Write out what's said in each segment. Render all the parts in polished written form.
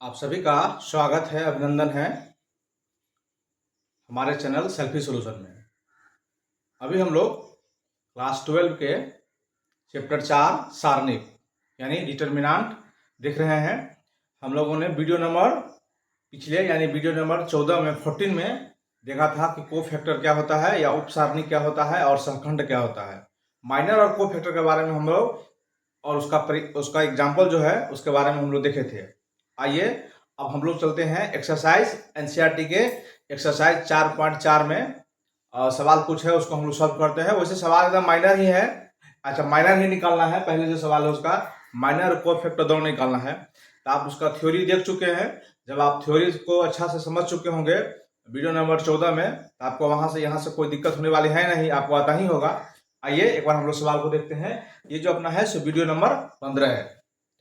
आप सभी का स्वागत है, अभिनंदन है हमारे चैनल सेल्फी सॉल्यूशन में। अभी हम लोग क्लास 12 के चैप्टर 4 सारणिक यानी डिटर्मिनेंट देख रहे हैं। हम लोगों ने वीडियो नंबर पिछले यानी वीडियो नंबर 14 में 14 में देखा था कि कोफैक्टर क्या होता है या उप सारणिक क्या होता है और सहखंड क्या होता है। माइनर और कोफैक्टर के बारे में हम लोग और उसका एग्जाम्पल जो है उसके बारे में हम लोग देखे थे। आइए अब हम लोग चलते हैं एक्सरसाइज एनसीईआरटी के एक्सरसाइज 4.4 में। सवाल कुछ है उसको हम लोग सॉल्व करते हैं। वैसे सवाल एकदम माइनर ही है। अच्छा, माइनर ही निकालना है। पहले जो सवाल है उसका माइनर और कोफैक्टर दोनों निकालना है। तो आप उसका थ्योरी देख चुके हैं। जब आप थ्योरी को अच्छा से समझ चुके होंगे वीडियो नंबर 14 में, तो आपको वहां से यहाँ से कोई दिक्कत होने वाली है नहीं, आपको आता ही होगा। आइए एक बार हम लोग सवाल को देखते हैं। ये जो अपना है सो वीडियो नंबर 15 है,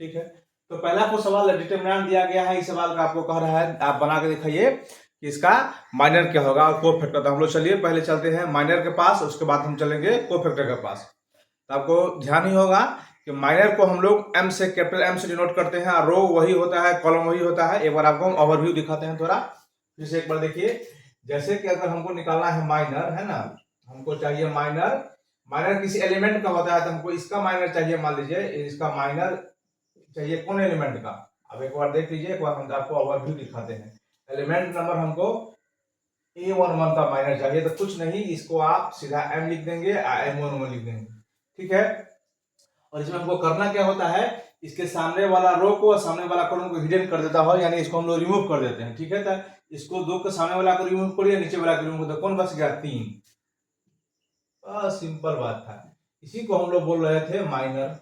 ठीक है। तो पहला को सवाल डिटरमिनेंट दिया गया है। इस सवाल का आपको कह रहा है आप बना के दिखाइए कि इसका माइनर क्या होगा और कोफैक्टर। तो हम लोग चलिए पहले चलते हैं माइनर के पास, उसके बाद हम चलेंगे कोफैक्टर के पास। तो आपको ध्यान ही होगा कि माइनर को हम लोग एम से, कैपिटल एम से डिनोट करते हैं। रो वही होता है, कॉलम वही होता है। एक बार आपको हम ओवरव्यू दिखाते हैं थोड़ा, फिर से एक बार देखिए। जैसे कि अगर हमको निकालना है माइनर, है ना, हमको चाहिए माइनर। माइनर किसी एलिमेंट का होता है, तो हमको इसका माइनर चाहिए। मान लीजिए इसका माइनर चाहिए कौन एलिमेंट का। अब एक बार देख लीजिए, एक बार हम आपको ओवरव्यू दिखाते हैं। एलिमेंट नंबर हमको A11 का माइनर चाहिए, तो कुछ नहीं, इसको आप सीधा m लिख देंगे, M11 लिख देंगे, ठीक है। और इसमें हमको करना क्या होता है, इसके सामने वाला रो को और सामने वाला कॉलम को हिडन कर देता हो, यानी इसको हम लोग रिमूव कर देते हैं, ठीक है। तो इसको दो के सामने वाला को रिमूव करिए, नीचे वाला को रिमूव कर दो, कौन बच गया? 3। सिंपल बात था। इसी को हम लोग बोल रहे थे माइनर।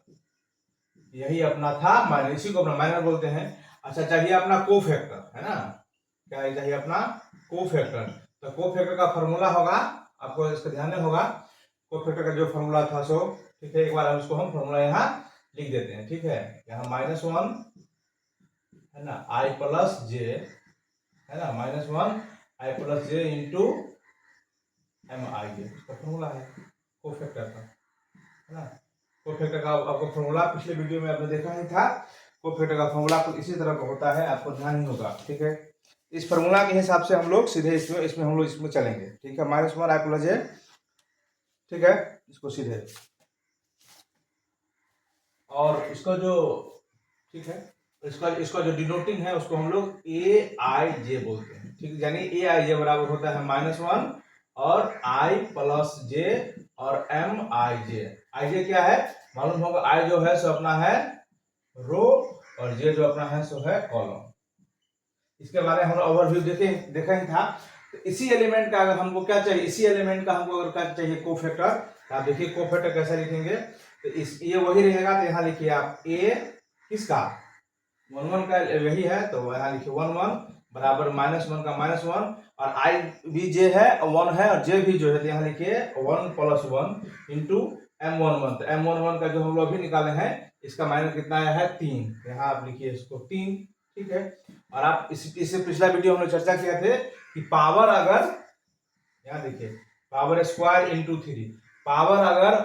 यही अपना था माइनर, इसी को अपना माइनर बोलते हैं। अच्छा, चाहिए अपना कोफैक्टर, है ना। क्या चाहिए? अपना कोफैक्टर। तो कोफैक्टर का फॉर्मूला होगा, आपको इसका ध्यान होगा। कोफैक्टर का जो फॉर्मूला था सो, ठीक है, एक बार हम इसको हम फॉर्मूला यहाँ लिख देते हैं, ठीक है। यहाँ -1 है ना, i प्लस जे, है ना, -1 i plus j into m i j, इसका फॉर्मूला है कोफैक्टर का, है ना। कोफैक्टर का आपको फॉर्मूला पिछले वीडियो में आपने देखा ही था। कोफैक्टर का फॉर्मूला कुछ इसी तरह का होता है, आपको ध्यान ही होगा, ठीक है। इस फॉर्मूला के हिसाब से हम लोग सीधे इसमें हम लोग इसमें चलेंगे, ठीक है। -1 i प्लस जे, ठीक है, इसको सीधे। और इसका जो, ठीक है, इसका जो डिनोटिंग है उसको हम लोग ए आई जे बोलते हैं, ठीक है। यानी ए आई जे बराबर होता है -1 और i प्लस जे और एम आई जे। आई जे क्या है मालूम होगा? आई जो है सो अपना है रो और जे जो अपना है सो है कॉलम। इसके बारे में हम ओवरव्यू देखा ही था। तो इसी एलिमेंट का अगर हमको क्या चाहिए, इसी एलिमेंट का हमको अगर क्या चाहिए कोफैक्टर, तो आप देखिए कोफैक्टर कैसे लिखेंगे। तो इस ये वही रहेगा, तो यहाँ लिखिए आप ए किसका 1 का वही है, तो यहाँ लिखिए 1 बराबर -1 का -1 और आई भी जे है 1 है और जे भी जो है, तो यहाँ लिखिए 1 प्लस 1 इंटू M11। तो M11 का जो हम लोग अभी निकाले हैं इसका माइनस कितना आया है? 3। यहाँ आप लिखिए इसको 3, ठीक है। और आप इससे पिछला वीडियो हम लोग चर्चा किया थे कि पावर अगर, यहाँ देखिए, पावर स्क्वायर इंटू 3, पावर अगर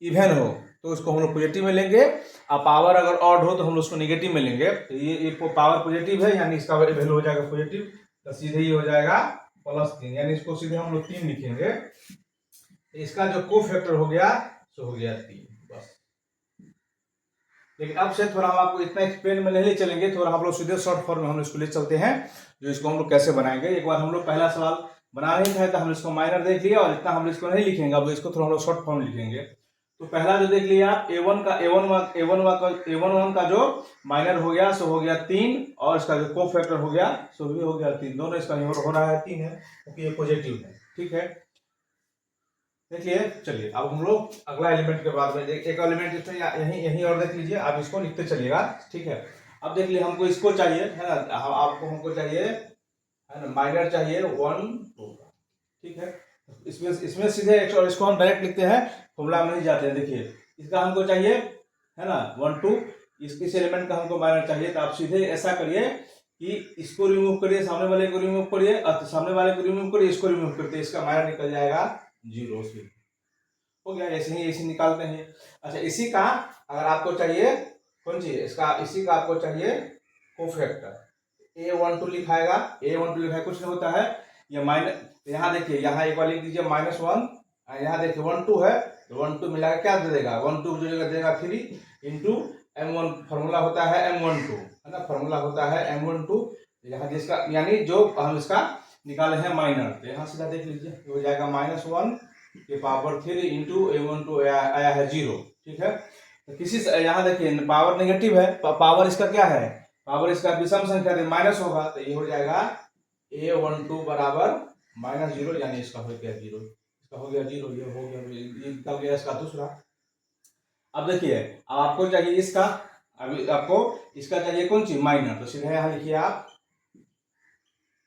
इवन हो तो उसको हम लोग पॉजिटिव में लेंगे और पावर अगर ऑड हो तो हम लोग उसको नेगेटिव में लेंगे। तो ये पावर पॉजिटिव है, यानी इसका वैल्यू हो जाएगा पॉजिटिव, तो सीधे ही हो जाएगा +3, यानी इसको सीधे हम लोग 3 लिखेंगे। इसका जो कोफैक्टर हो गया सो हो गया 3, बस। लेकिन अब से थोड़ा हम आपको इतना एक्सप्लेन में नहीं चलेंगे, थोड़ा हम लोग सीधे शॉर्ट फॉर्म में हम इसको ले चलते हैं, जो इसको हम लोग कैसे बनाएंगे। एक बार हम लोग पहला सवाल बना रहे थे तो हम इसको माइनर देख लिया और इतना हम इसको नहीं लिखेंगे, अब इसको थोड़ा हम लोग शॉर्ट फॉर्म लिखेंगे। तो पहला जो देख लिया आप A11 का जो माइनर हो गया सो हो गया 3 और इसका जो कोफैक्टर हो गया सो भी हो गया 3। दोनों इसका हो रहा है 3 है क्योंकि ये पॉजिटिव है, ठीक है। देखिए, चलिए अब हम लोग अगला एलिमेंट के बाद में एक एलिमेंट इसमें यही यही और देख लीजिए, आप इसको लिखते चलिएगा, ठीक है। अब देख लीजिए हमको इसको चाहिए, है ना, आपको हमको चाहिए, है ना, माइनर चाहिए 1 2 का, ठीक है। इसमें सीधे इसको हम डायरेक्ट लिखते हैं, फॉर्मूला में नहीं जाते हैं। देखिए इसका हमको चाहिए, है ना, 1 2, इस एलिमेंट का हमको माइनर चाहिए, तो आप सीधे ऐसा करिए कि इसको रिमूव करिए, सामने वाले को रिमूव करिए, सामने वाले को रिमूव करिए, इसको रिमूव करते, इसका माइनर निकल जाएगा 0 से, हो गया। ऐसे ही ऐसे निकालते हैं। अच्छा, इसी का अगर आपको चाहिए कौन सी, इसका इसी का आपको चाहिए कोफैक्टर, A12 लिखाएगा, A12 लिखा है, कुछ नहीं होता है ये माइनस, यहाँ देखिए यहाँ एक बार लिख दीजिए -1, यहाँ देखिए 12 है तो 12 मिला के क्या दे देगा, 12 जो जगह देगा 3 इंटू M1, फॉर्मूला होता है M12 है ना, फॉर्मूला होता है M12, यहाँ जिसका यानी जो हम इसका निकाले हैं माइनर, तो यहाँ सीधा देख लीजिए हो जाएगा -1 के पावर 3 इंटू M12 आया है 0, ठीक है। तो किसी यहाँ देखिए पावर नेगेटिव है, पावर इसका क्या है, पावर इसका विषम संख्या है माइनस होगा, तो ये हो जाएगा A12 बराबर -0, यानी इसका हो गया 0, इसका हो गया 0, ये हो गया, ये निकल गया इसका दूसरा। अब देखिए अब आपको चाहिए इसका, अभी आपको इसका चाहिए कौन सी, माइनर, तो सीधे यहाँ लिखिए आप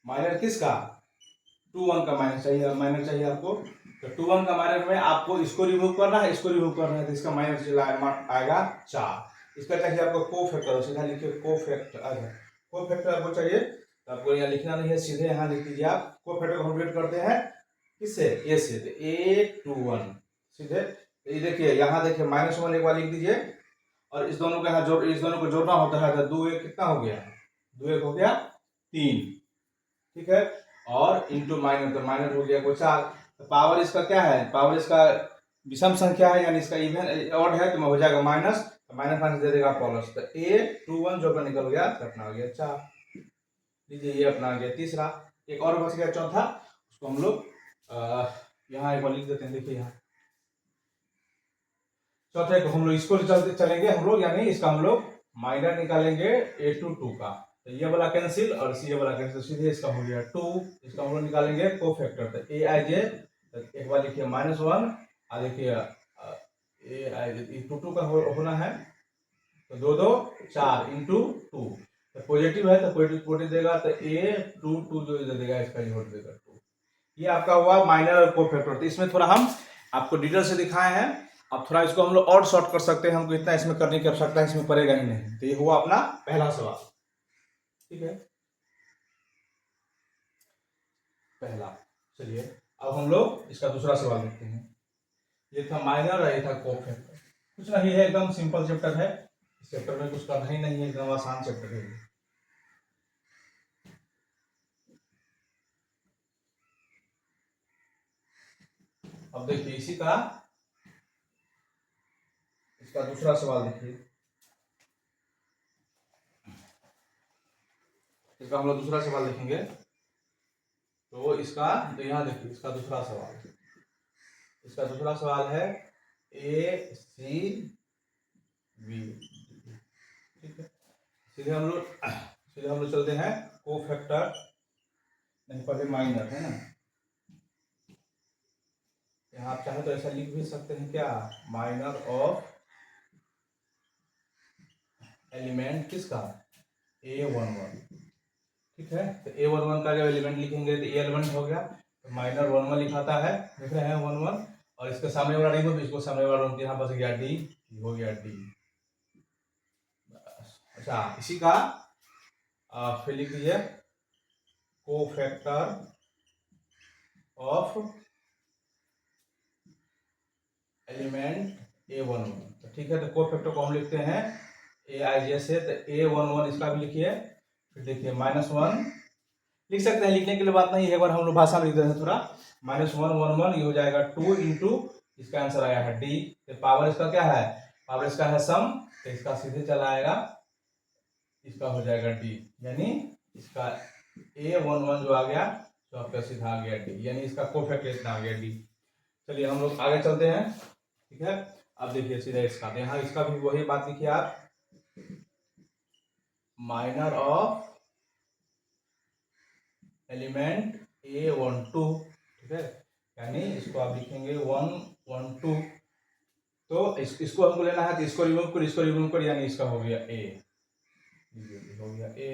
माइनर किसका, 2 1 का माइनर चाहिए, माइनर चाहिए आपको, तो 2 1 का माइनर में आपको इसको रिमूव करना है, इसको रिमूव करना है, तो इसका माइनर चला आएगा 4। इसका चाहिए आपको कोफैक्टर, सीधा लिखिए कोफैक्टर, कोफैक्टर आपको चाहिए तो आपको यहाँ लिखना नहीं है, सीधे यहाँ लिख दीजिए आप, कोफैक्टर कंप्लीट करते हैं किससे, ए से, तो A21 सीधे, तो ये देखिए यहाँ देखिए -1 एक बार लिख दीजिए, और इस दोनों को यहाँ जोड़, इस दोनों को जोड़ना होता है, तो 2 1 कितना हो गया, 2 1 हो गया 3, ठीक है, और इंटू माइनर, तो माइनर हो गया कोई 4, तो पावर इसका क्या है, पावर इसका विषम संख्या है, यानी इसका इवन ऑड है, तो हो जाएगा माइनस, तो माइनस माइनस दे देगा प्लस, तो A21 जो अपना निकल गया, तो अपना हो गया 4, लीजिए ये अपना आ गया तीसरा। एक और बच गया चौथा, उसको हम लोग यहाँ एक बार लिख देते हैं, देखिए यहाँ चौथे को हम लोग इसको चलेंगे हम लोग, यानी इसका हम लोग माइनर निकालेंगे A22 का, तो ये वाला कैंसिल और ये वाला कैंसिल, सीधे इसका हो गया 2, इसका हम लोग निकालेंगे कोफैक्टर, तो Aij, तो एक बार लिखिए -1 और देखिए A22 का होना है, तो 2 2 4 इंटू 2, तो पॉजिटिव है तो पॉजिटिव देगा, तो A22 जो दे देगा इसका ये वोट देगा 2। ये आपका हुआ माइनर और कोफैक्टर, तो इसमें थोड़ा हम आपको डिटेल से दिखाए हैं, अब थोड़ा इसको हम लोग और शॉर्ट कर सकते हैं, हमको इतना इसमें करने की आवश्यकता है, इसमें पड़ेगा ही नहीं, तो ये हुआ अपना पहला सवाल, ठीक है, पहला। चलिए अब हम लोग इसका दूसरा सवाल देखते हैं, ये था माइनर और ये था कोफैक्टर, कुछ नहीं है, एकदम सिंपल चैप्टर है, इस चैप्टर में कुछ करना ही नहीं है, एकदम आसान चैप्टर है। अब देखिए इसी का इसका दूसरा सवाल देखिए, इसका हम लोग दूसरा सवाल देखेंगे, तो इसका, तो यहाँ देखिए इसका दूसरा सवाल, इसका दूसरा सवाल है ACB, ठीक है, सीधे हम लोग चलते हैं कोफैक्टर, नहीं पहले माइनर है ना, यहाँ आप चाहे तो ऐसा लिख भी सकते हैं क्या, माइनर ऑफ एलिमेंट किसका, A11, ठीक है, तो A11 का जब एलिमेंट लिखेंगे तो A11 हो गया, तो माइनर 11 लिखाता है, देख रहे हैं 11, और इसके सामने वाला रिमूव, इसको सामने वाला यहाँ बस गया D, हो गया D। अच्छा इसी का फिर लिख दीजिए कोफैक्टर ऑफ एलिमेंट A11, तो ठीक है, तो कोफैक्टर को हम लिखते हैं Aij से, तो A11 इसका भी लिखिए, फिर देखिए -1 लिख सकते हैं, लिखने के लिए बात नहीं है, एक बार हम लोग भाषा में लिख देते हैं थोड़ा, -1 1 1, ये हो जाएगा 2 इंटू, इसका आंसर आया है D, तो पावर इसका क्या है, पावर इसका है सम, तो इसका सीधे चला आएगा, इसका हो जाएगा D, यानी इसका A11 जो आ गया तो आपका सीधा आ गया D, यानी इसका कोफैक्टर इतना आ गया D। चलिए हम लोग आगे चलते हैं, ठीक है, अब देखिए सीधा इसका, तो यहाँ इसका भी वही बात लिखिए आप, माइनर ऑफ एलिमेंट A12, ठीक है, यानी इसको आप लिखेंगे 1 1 2, तो इसको हमको लेना है, तो इसको रिमूव कर, यानी इसका हो गया A, हो गया A।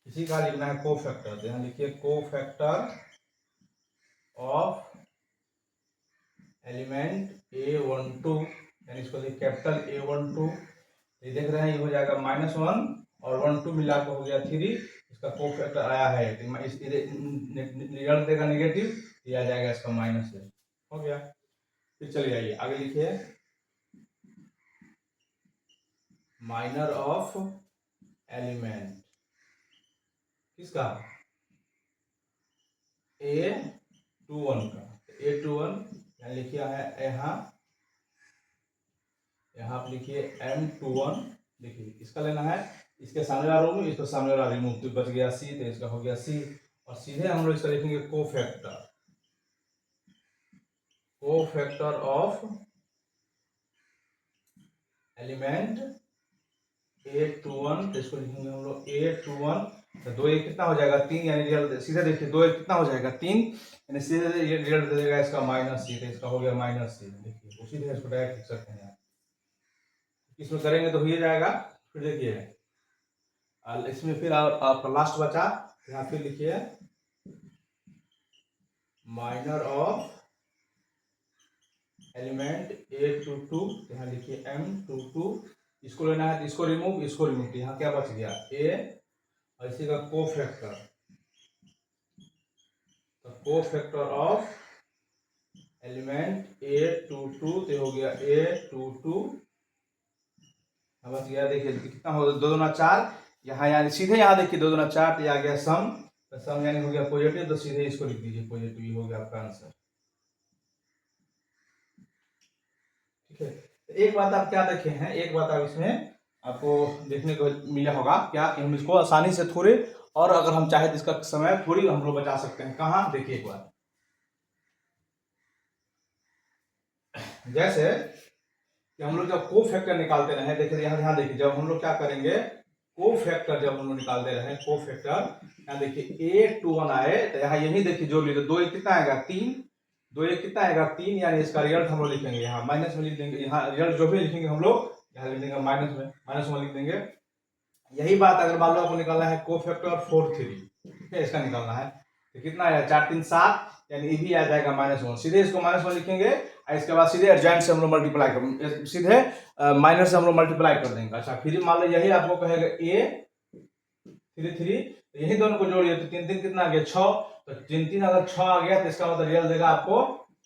इसी का लिखना है कोफैक्टर, तो यहाँ लिखिए कोफैक्टर ऑफ एलिमेंट A12, यानी इसको लिखिए कैपिटल A12, ये देख रहे हैं, ये हो जाएगा -1 और 1 2 मिला हो गया 3, इसका कोफैक्टर आया है, रिजल्ट देगा नेगेटिव, ये आ जाएगा इसका माइनस है, हो गया। फिर चलिए आइए आगे लिखिए, माइनर ऑफ एलिमेंट किसका, A21 का। A21 यहाँ लिखिए है, यहाँ आप लिखिए M21 लिखिए, इसका लेना है। इसके सामने वाला रिमूव, इसका सामने वाला रिमूव, तो बच गया C, तो इसका हो गया C। और सीधे हम लोग इसका लिखेंगे कोफैक्टर ऑफ एलिमेंट A21, तो इसको लिखेंगे हम लोग A21। तो 2 1 कितना हो जाएगा 3, यानी रिजल्ट सीधे देखिए 2 1 कितना हो जाएगा 3, यानी सीधे ये रिजल्ट दे देगा इसका -C, तो इसका हो गया -C। देखिए उसी तरह इसको डायरेक्ट लिख सकते हैं, इसमें करेंगे तो हो ही जाएगा। फिर देखिए इसमें फिर आपका लास्ट बचा, यहाँ फिर लिखिए माइनर ऑफ एलिमेंट A22, यहाँ लिखिए M22, इसको लेना है, इसको रिमूव, तो यहाँ क्या बच गया A, और इसी का कोफैक्टर, तो कोफैक्टर ऑफ एलिमेंट A22, तो हो गया A22 बच गया। देखिए कितना हो, 2 दूना 4, यहाँ यानी सीधे यहाँ देखिए 2 दूना 4, तो आ गया सम, तो सम यानी हो गया पॉजिटिव, तो सीधे इसको लिख दीजिए पॉजिटिव, हो गया आपका आंसर। ठीक है, तो एक बात आप क्या देखे हैं, एक बात आप इसमें आपको देखने को मिला होगा क्या, कि हम इसको आसानी से थोड़े, और अगर हम चाहे तो इसका समय थोड़ी हम लोग बचा सकते हैं। कहाँ, देखिए एक बार, जैसे कि हम लोग जब कोफैक्टर निकालते रहे, देखिए यहाँ ध्यान देखिए, जब हम लोग क्या करेंगे कोफैक्टर, जब हम लोग निकालते रहे कोफैक्टर, यहाँ देखिए A21 आए, तो यहाँ यही देखिए जोड़ लीजिए, 2 1 कितना आएगा 3, 2 1 कितना आएगा 3, यानी इसका रिजल्ट हम लोग लिखेंगे यहाँ माइनस में लिख देंगे, यहाँ रिजल्ट जो भी लिखेंगे हम लोग यहाँ लिख देंगे माइनस में लिख देंगे। यही बात अगर मान लो आपको निकालना है कोफैक्टर 4 3, ठीक है, इसका निकालना है, तो कितना आएगा 4 3 7, यानी ये भी आ जाएगा -1, सीधे इसको -1 लिखेंगे, और इसके बाद सीधे एडजॉइंट से हम लोग मल्टीप्लाई कर, सीधे माइनस से हम लोग मल्टीप्लाई कर देंगे। अच्छा, फिर मान लो यही आपको कहेगा A33, तो यही दोनों को जोड़िए, तो 3 3 कितना आ गया 6, तो 3 3 अगर 6 आ गया तो इसका मतलब रिजल्ट देगा आपको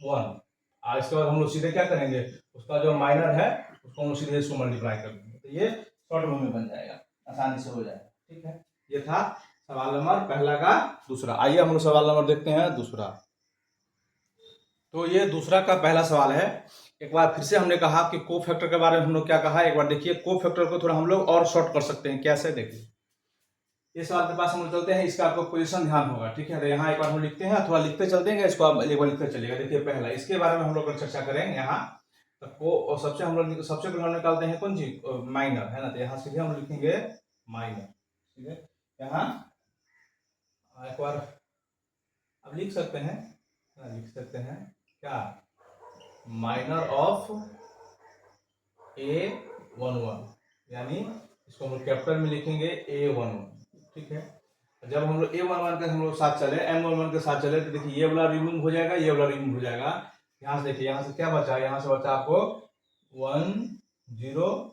1, और इसके बाद हम लोग सीधे क्या करेंगे, उसका जो माइनर है उसको हम लोग सीधे इसको मल्टीप्लाई कर देंगे, तो ये शॉर्ट में बन जाएगा, आसानी से हो जाएगा। ठीक है, ये था सवाल नंबर पहला का दूसरा। आइए हम लोग सवाल नंबर देखते हैं दूसरा। तो ये दूसरा का पहला सवाल है। एक बार फिर से हमने कहा कि कोफैक्टर के बारे में हम लोग क्या कहा, एक बार देखिए कोफैक्टर को थोड़ा हम लोग और शॉर्ट कर सकते हैं, कैसे देखिए। ये सवाल के पास हम लोग चलते हैं, इसका आपको पोजीशन ध्यान होगा। ठीक है, तो यहाँ एक बार हम लिखते हैं, थोड़ा लिखते चलते हैं, इसको आप एक बार लिखते चलिएगा। देखिए पहला, इसके बारे में हम लोग चर्चा करेंगे यहाँ, तो सबसे पहले हम निकालते हैं कौन चीज, माइनर है ना, तो यहाँ सीधे हम लिखेंगे माइनर, सीधे यहाँ एक बार अब लिख सकते हैं क्या, माइनर ऑफ A11, यानी इसको हम लोग कैपिटल में लिखेंगे A11। ठीक है, जब हम लोग A11 के हम लोग साथ चले, M11 के साथ चले, तो देखिए ये वाला रिमूव हो जाएगा, ये वाला रिमूव हो जाएगा। यहाँ से देखिए, यहाँ से क्या बचा, यहाँ से बचा आपको 1 0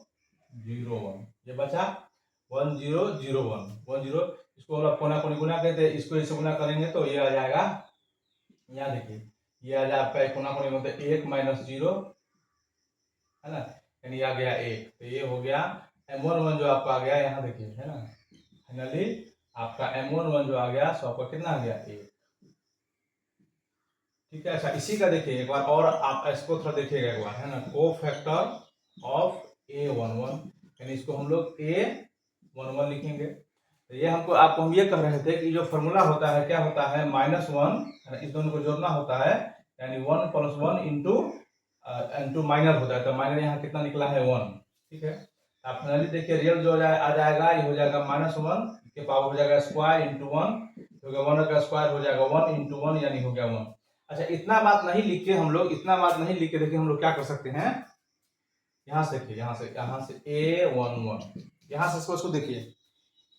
0 1, ये बचा 1 0 0 1 0, इसको हम लोग कोना कोनी गुना कहते हैं, इसको इससे गुना करेंगे तो ये आ जाएगा, यहाँ देखिए ये आ जाए आपका कोना कोनी मतलब 1 - 0 है ना, यानी आ गया 1, तो ये हो गया M11 जो आपका आ गया, यहाँ देखिए है ना, फाइनली आपका M11 जो आ गया सो आपका कितना आ गया 1। ठीक है, अच्छा इसी का देखिए एक बार और आप इसको थोड़ा देखिएगा एक बार है ना, कोफैक्टर ऑफ A11, यानी इसको हम लोग A11 लिखेंगे। तो ये आपको हम ये कह रहे थे कि जो फॉर्मूला होता है क्या होता है, -1, इस दोनों को जोड़ना होता है, यानी 1 + 1 इंटू माइनर होता है, तो माइनर यहाँ कितना निकला है 1। ठीक है, आप फाइनली देखिए रियल जो आ जाएगा, ये हो जाएगा -1 के पावर हो जाएगा स्क्वायर इंटू 1, हो गया 1 का स्क्वायर हो जाएगा 1 इंटू 1, यानी हो गया 1। अच्छा, इतना बात नहीं लिख के हम लोग, देखिए हम लोग क्या कर सकते हैं, यहाँ से देखिए, यहाँ से A11, यहाँ से इसको देखिए,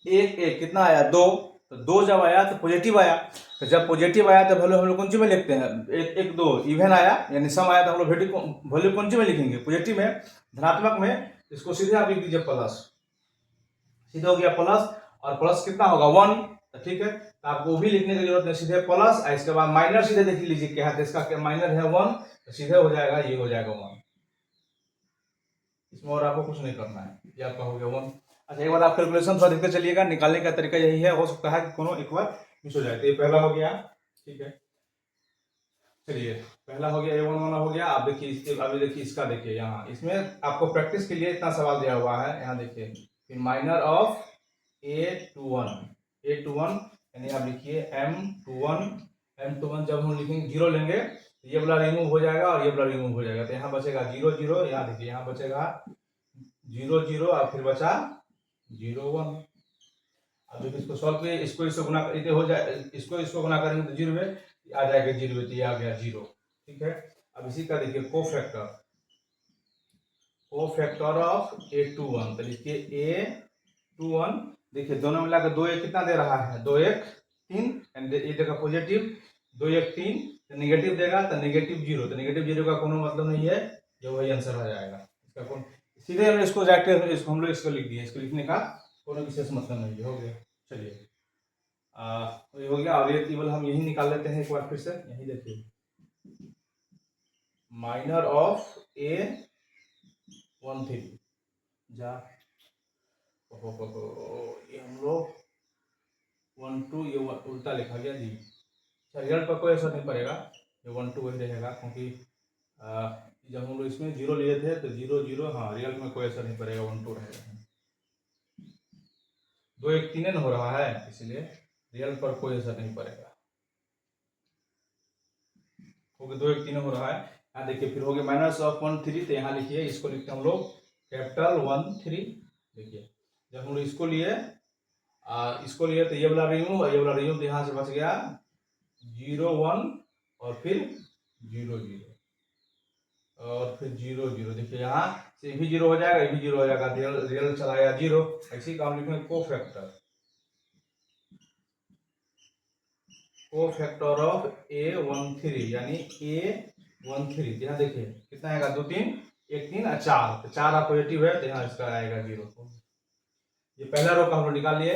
1 1 कितना आया 2, तो 2 जब आया तो पॉजिटिव आया, तो जब पॉजिटिव आया तो वैल्यू हम लोग कौन सी में लिखते हैं, 1 1 2 इवन आया, यानी सम आया तो हम लोग वैल्यू कौन सी में लिखेंगे, पॉजिटिव में, धनात्मक में, इसको सीधे आप लिख दीजिए प्लस, सीधे हो गया प्लस, और प्लस कितना होगा 1, तो ठीक है, तो आपको वो भी लिखने की जरूरत नहीं, सीधे प्लस, इसके बाद माइनर सीधे देख लीजिए क्या है, इसका क्या माइनर है 1, तो सीधे हो जाएगा, ये हो जाएगा 1, इसमें और आपको कुछ नहीं करना है, ये आपका हो गया 1। अच्छा, एक बार आप कैलकुलेशन थोड़ा देखते चलिएगा, निकालने का तरीका यही है, हो सकता है कि कोनो एक बार मिस हो जाए। तो ये पहला हो गया, ठीक है। चलिए, पहला हो गया, A1 वाला हो गया। आप देखिए इसके, अभी देखिए इसका, देखिए यहाँ इसमें आपको प्रैक्टिस के लिए इतना सवाल दिया हुआ है। यहाँ देखिए, फिर माइनर ऑफ A21, A21 यानी आप लिखिए M21, M21 जब हम लिखेंगे जीरो लेंगे तो ये वाला रिमूव हो जाएगा और ये वाला रिमूव हो जाएगा, तो यहाँ बचेगा 0 0। यहाँ देखिए, यहाँ बचेगा 0 0 और फिर बचा 0 1। अब जब इसको सॉल्व किए, इसको गुना करते हो जाए, इसको गुना करेंगे तो 0 में आ जाएगा 0, तो ये आ गया 0, ठीक है। अब इसी का देखिए कोफैक्टर ऑफ A21, तो लिखिए A21। देखिए दोनों मिलाकर 2 1 कितना दे रहा है, 2 1 3, ये देगा पॉजिटिव, 2 1 3, तो नेगेटिव देगा तो नेगेटिव 0, तो नेगेटिव 0 का कोनो मतलब नहीं है, जो वही आंसर आ जाएगा इसका। कौन सीधे हम इसको जाके इसको हम लोग इसको लिख दिए, इसको लिखने का कोनो विशेष मतलब नहीं है, हो गया। चलिए, ये हो गया। और ये टेबल हम यही निकाल लेते हैं एक बार फिर से, यही देखिए, माइनर ऑफ A13 जा, ये हम लोग 1 2, ये उल्टा लिखा गया जी। रिजल्ट पर कोई असर नहीं पड़ेगा, ये 1 2 वही रहेगा, क्योंकि जब हम लोग इसमें 0 लिए थे तो 0 0, हाँ रिजल्ट में कोई असर नहीं पड़ेगा, 1 2 रहेगा। 2 1 3 हो रहा है, इसलिए रिजल्ट पर कोई असर नहीं पड़ेगा, क्योंकि 2 1 3 हो रहा है। यहाँ देखिए, फिर हो गया माइनस ऑफ 1 3, तो यहाँ लिखिए, इसको लिखते हैं हम लोग कैपिटल 1 3। देखिए, जब हम लोग इसको लिए तो ये वाला रिमूव और ये वाला रिमूव, तो यहाँ से बच गया 0 1 और फिर 0 0 और फिर 0 0। देखिए यहाँ से भी 0 हो जाएगा, ये भी 0 हो जाएगा, रियल चला गया 0। इसी का हम लिखेंगे कोफैक्टर ऑफ A13, यानी A13। यहाँ देखिए कितना आएगा, 2 3 1 3 और 4, तो 4 पॉजिटिव है, तो यहाँ इसका आएगा 0। ये पहला रो का हम लोग निकाल लिए,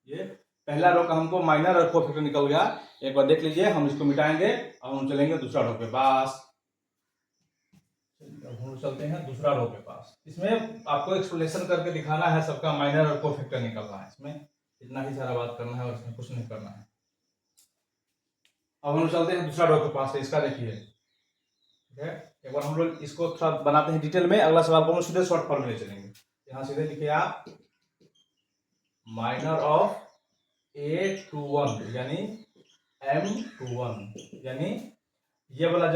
ये पहला रो का हमको माइनर और कोफैक्टर निकल गया। एक बार देख लीजिए, हम इसको मिटाएंगे और हम चलेंगे दूसरा रो के पास। हम चलते हैं दूसरा रो के पास। इसमें आपको एक्सप्लेनेशन करके दिखाना है, सबका माइनर और कोफैक्टर निकलना है, इसमें इतना ही सारा बात करना है और इसमें कुछ नहीं करना है। अब हम चलते हैं दूसरा रो के पास, इसका देखिए, ठीक है। एक बार हम लोग इसको थोड़ा बनाते हैं डिटेल में, अगला सवाल को हम सीधे शॉर्ट फॉर्म में चलेंगे। यहाँ सीधे लिखिए आप माइनर ऑफ A21 यानी M21, यानी ये वाला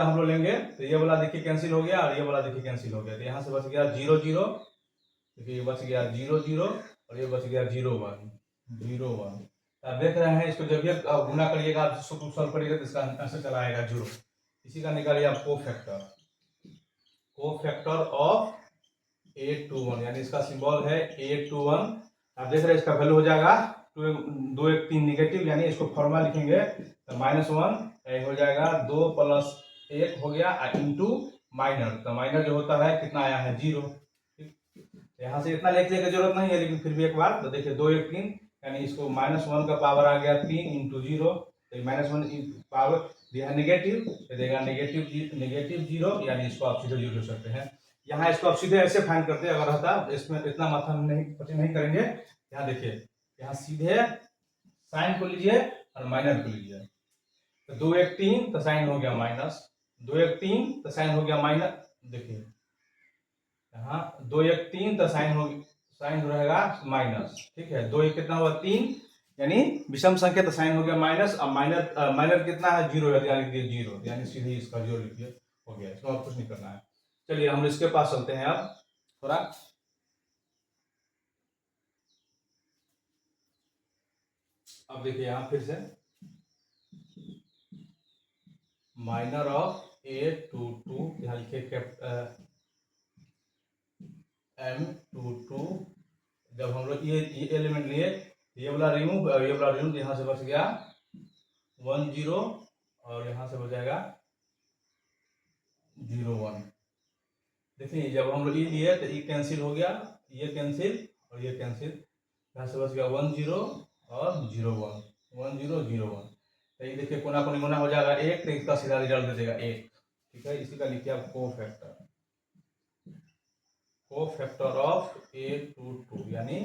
हम लोग लेंगे तो ये वाला देखिए कैंसिल हो गया और ये वाला देखिए कैंसिल हो गया, तो यहाँ से बच गया 0 0, देखिए ये बच गया 0 0 और ये बच गया 0 1 0 1। आप देख रहे हैं, इसको जब भी गुना करिएगा, सॉल्व करिएगा तो इसका आंसर चला आएगा 0। इसी का निकालिए आप कोफैक्टर ऑफ A21, यानी इसका सिंबल है A21। आप देख रहे हैं इसका वैल्यू हो जाएगा 2 1 3 नेगेटिव, यानी इसको फॉर्मूला लिखेंगे तो -1 हो जाएगा, 2 + 1 हो गया इंटू माइनर, तो माइनर जो होता है कितना आया है 0। यहाँ से इतना लिखने की जरूरत नहीं है, लेकिन फिर भी एक बार तो देखिए 2 1 3, यानी इसको -1 का पावर आ गया 3 इंटू 0, तो -1 पावर दिया नेगेटिव, तो देगा नेगेटिव 0, यानी इसको आप सीधे 0 लिख सकते हैं। यहाँ इसको आप सीधे ऐसे फाइंड करते अगर रहता, इसमें इतना माथा नहीं करेंगे। यहाँ देखिए, यहाँ सीधे साइन को लीजिए और माइनर को लीजिए, तो 2 1 3 तो साइन हो गया माइनस, 2 1 3 तो साइन हो गया माइनस। देखिए यहाँ 2 1 3 तो साइन रहेगा माइनस, ठीक है। 2 1 कितना हुआ 3, यानी विषम संख्या, तो साइन हो गया माइनस। अब माइनर कितना है 0 है, यानी 0, यानी सीधे इसका 0 लिखिए, हो गया, इसको और कुछ नहीं करना है। चलिए हम इसके पास चलते हैं अब थोड़ा। अब देखिए यहाँ फिर से माइनर ऑफ A22, यहाँ लिखिए M22। जब हम लोग ये एलिमेंट लिए, ये वाला रिमूव और ये वाला रिमूव, यहाँ से बच गया 1 0 और यहाँ से बच जाएगा 0 1। देखिए जब हम लोग ये लिए तो ये कैंसिल हो गया, ये कैंसिल और ये कैंसिल, यहाँ से बच गया 1 0 और 0 1 1 0 0 1। तो ये देखिए कोना कोनी गुना हो जाएगा 1, तो इसका सीधा रिजल्ट दे देगा 1, ठीक है। इसी का लिखिए आप को फैक्टर ऑफ A22 यानी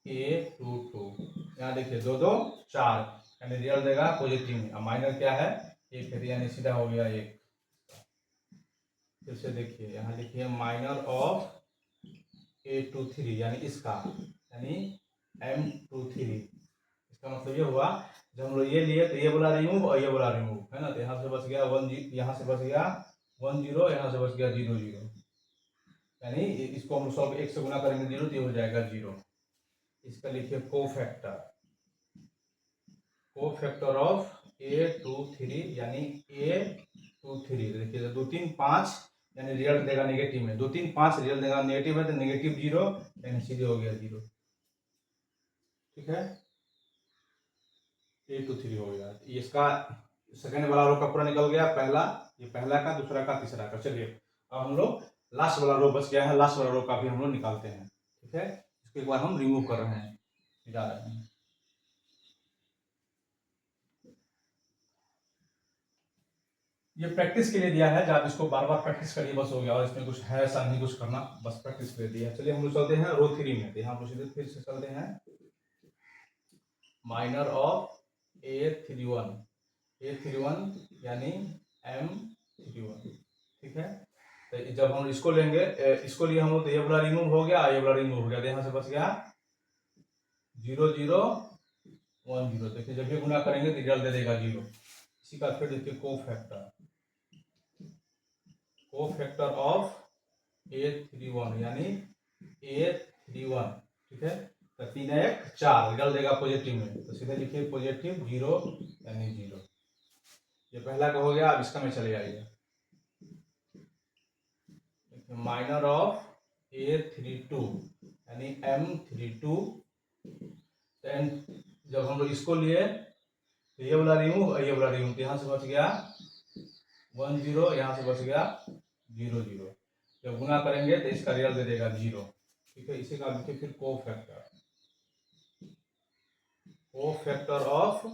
A22। यहाँ देखिए 2 2 4 यानी रियल देगा पॉजिटिव में। अब माइनर क्या है, 1 है, यानी सीधा हो गया 1। फिर से देखिए यहाँ लिखिए माइनर ऑफ A23 यानी इसका, यानी M23। इसका मतलब ये हुआ जब हम लोग ये लिए तो ये बोला रिमूव और ये बोला रिमूव, है ना। तो यहाँ से बच गया 1 यहाँ से बच गया 1 0, यहाँ से बच गया 0 0, यानी इसको हम सॉल्व 1 से गुना करेंगे 0 तो ये हो जाएगा 0। इसका लिखिए कोफैक्टर ऑफ A23 यानी A23। देखिए 2 3 5 यानी रिजल्ट देगा नेगेटिव में, 2 3 5 रिजल्ट देगा नेगेटिव है तो नेगेटिव 0 यानी सीधे हो गया 0। ठीक है, A23 हो गया। इसका सेकंड वाला रो का पूरा निकल गया, पहला ये पहला का, दूसरा का, तीसरा का। चलिए अब हम लोग लास्ट वाला रो बच गया है, लास्ट वाला रो का भी हम लोग निकालते हैं। ठीक है, इसको एक बार हम रिमूव कर रहे हैं, मिटा रहे हैं। ये प्रैक्टिस के लिए दिया है, जब इसको बार बार प्रैक्टिस करिए बस हो गया, और इसमें कुछ है ऐसा नहीं कुछ करना, बस प्रैक्टिस के लिए दिया है। चलिए हम लोग चलते हैं रो 3 में, तो यहाँ पर फिर से चलते हैं माइनर ऑफ A31 यानी M31। ठीक है, तो जब हम इसको लेंगे, इसको लिए हम लोग तो ये वाला रिमूव हो गया, ये वाला रिमूव हो गया, तो यहाँ से बच गया 0 0 1 0। देखिए जब ये गुना करेंगे तो रिजल्ट दे देगा 0। इसी का फिर देखिए कोफैक्टर ऑफ A31 यानी A31। ठीक है, तो 3 1 4 रिजल्ट देगा पॉजिटिव में, तो सीधे लिखिए पॉजिटिव 0 यानी 0। ये पहला का हो गया। अब इसका में चले आइए, माइनर ऑफ A32 यानी M32। जब हम लोग इसको लिए तो ये वाला रिमूव और ये वाला रिमूव, तो यहाँ से बच गया 1 0, यहाँ से बच गया 0 0। जब गुना करेंगे तो इसका रिजल्ट दे देगा 0। ठीक है, इसी का लिखिए फिर कोफैक्टर ऑफ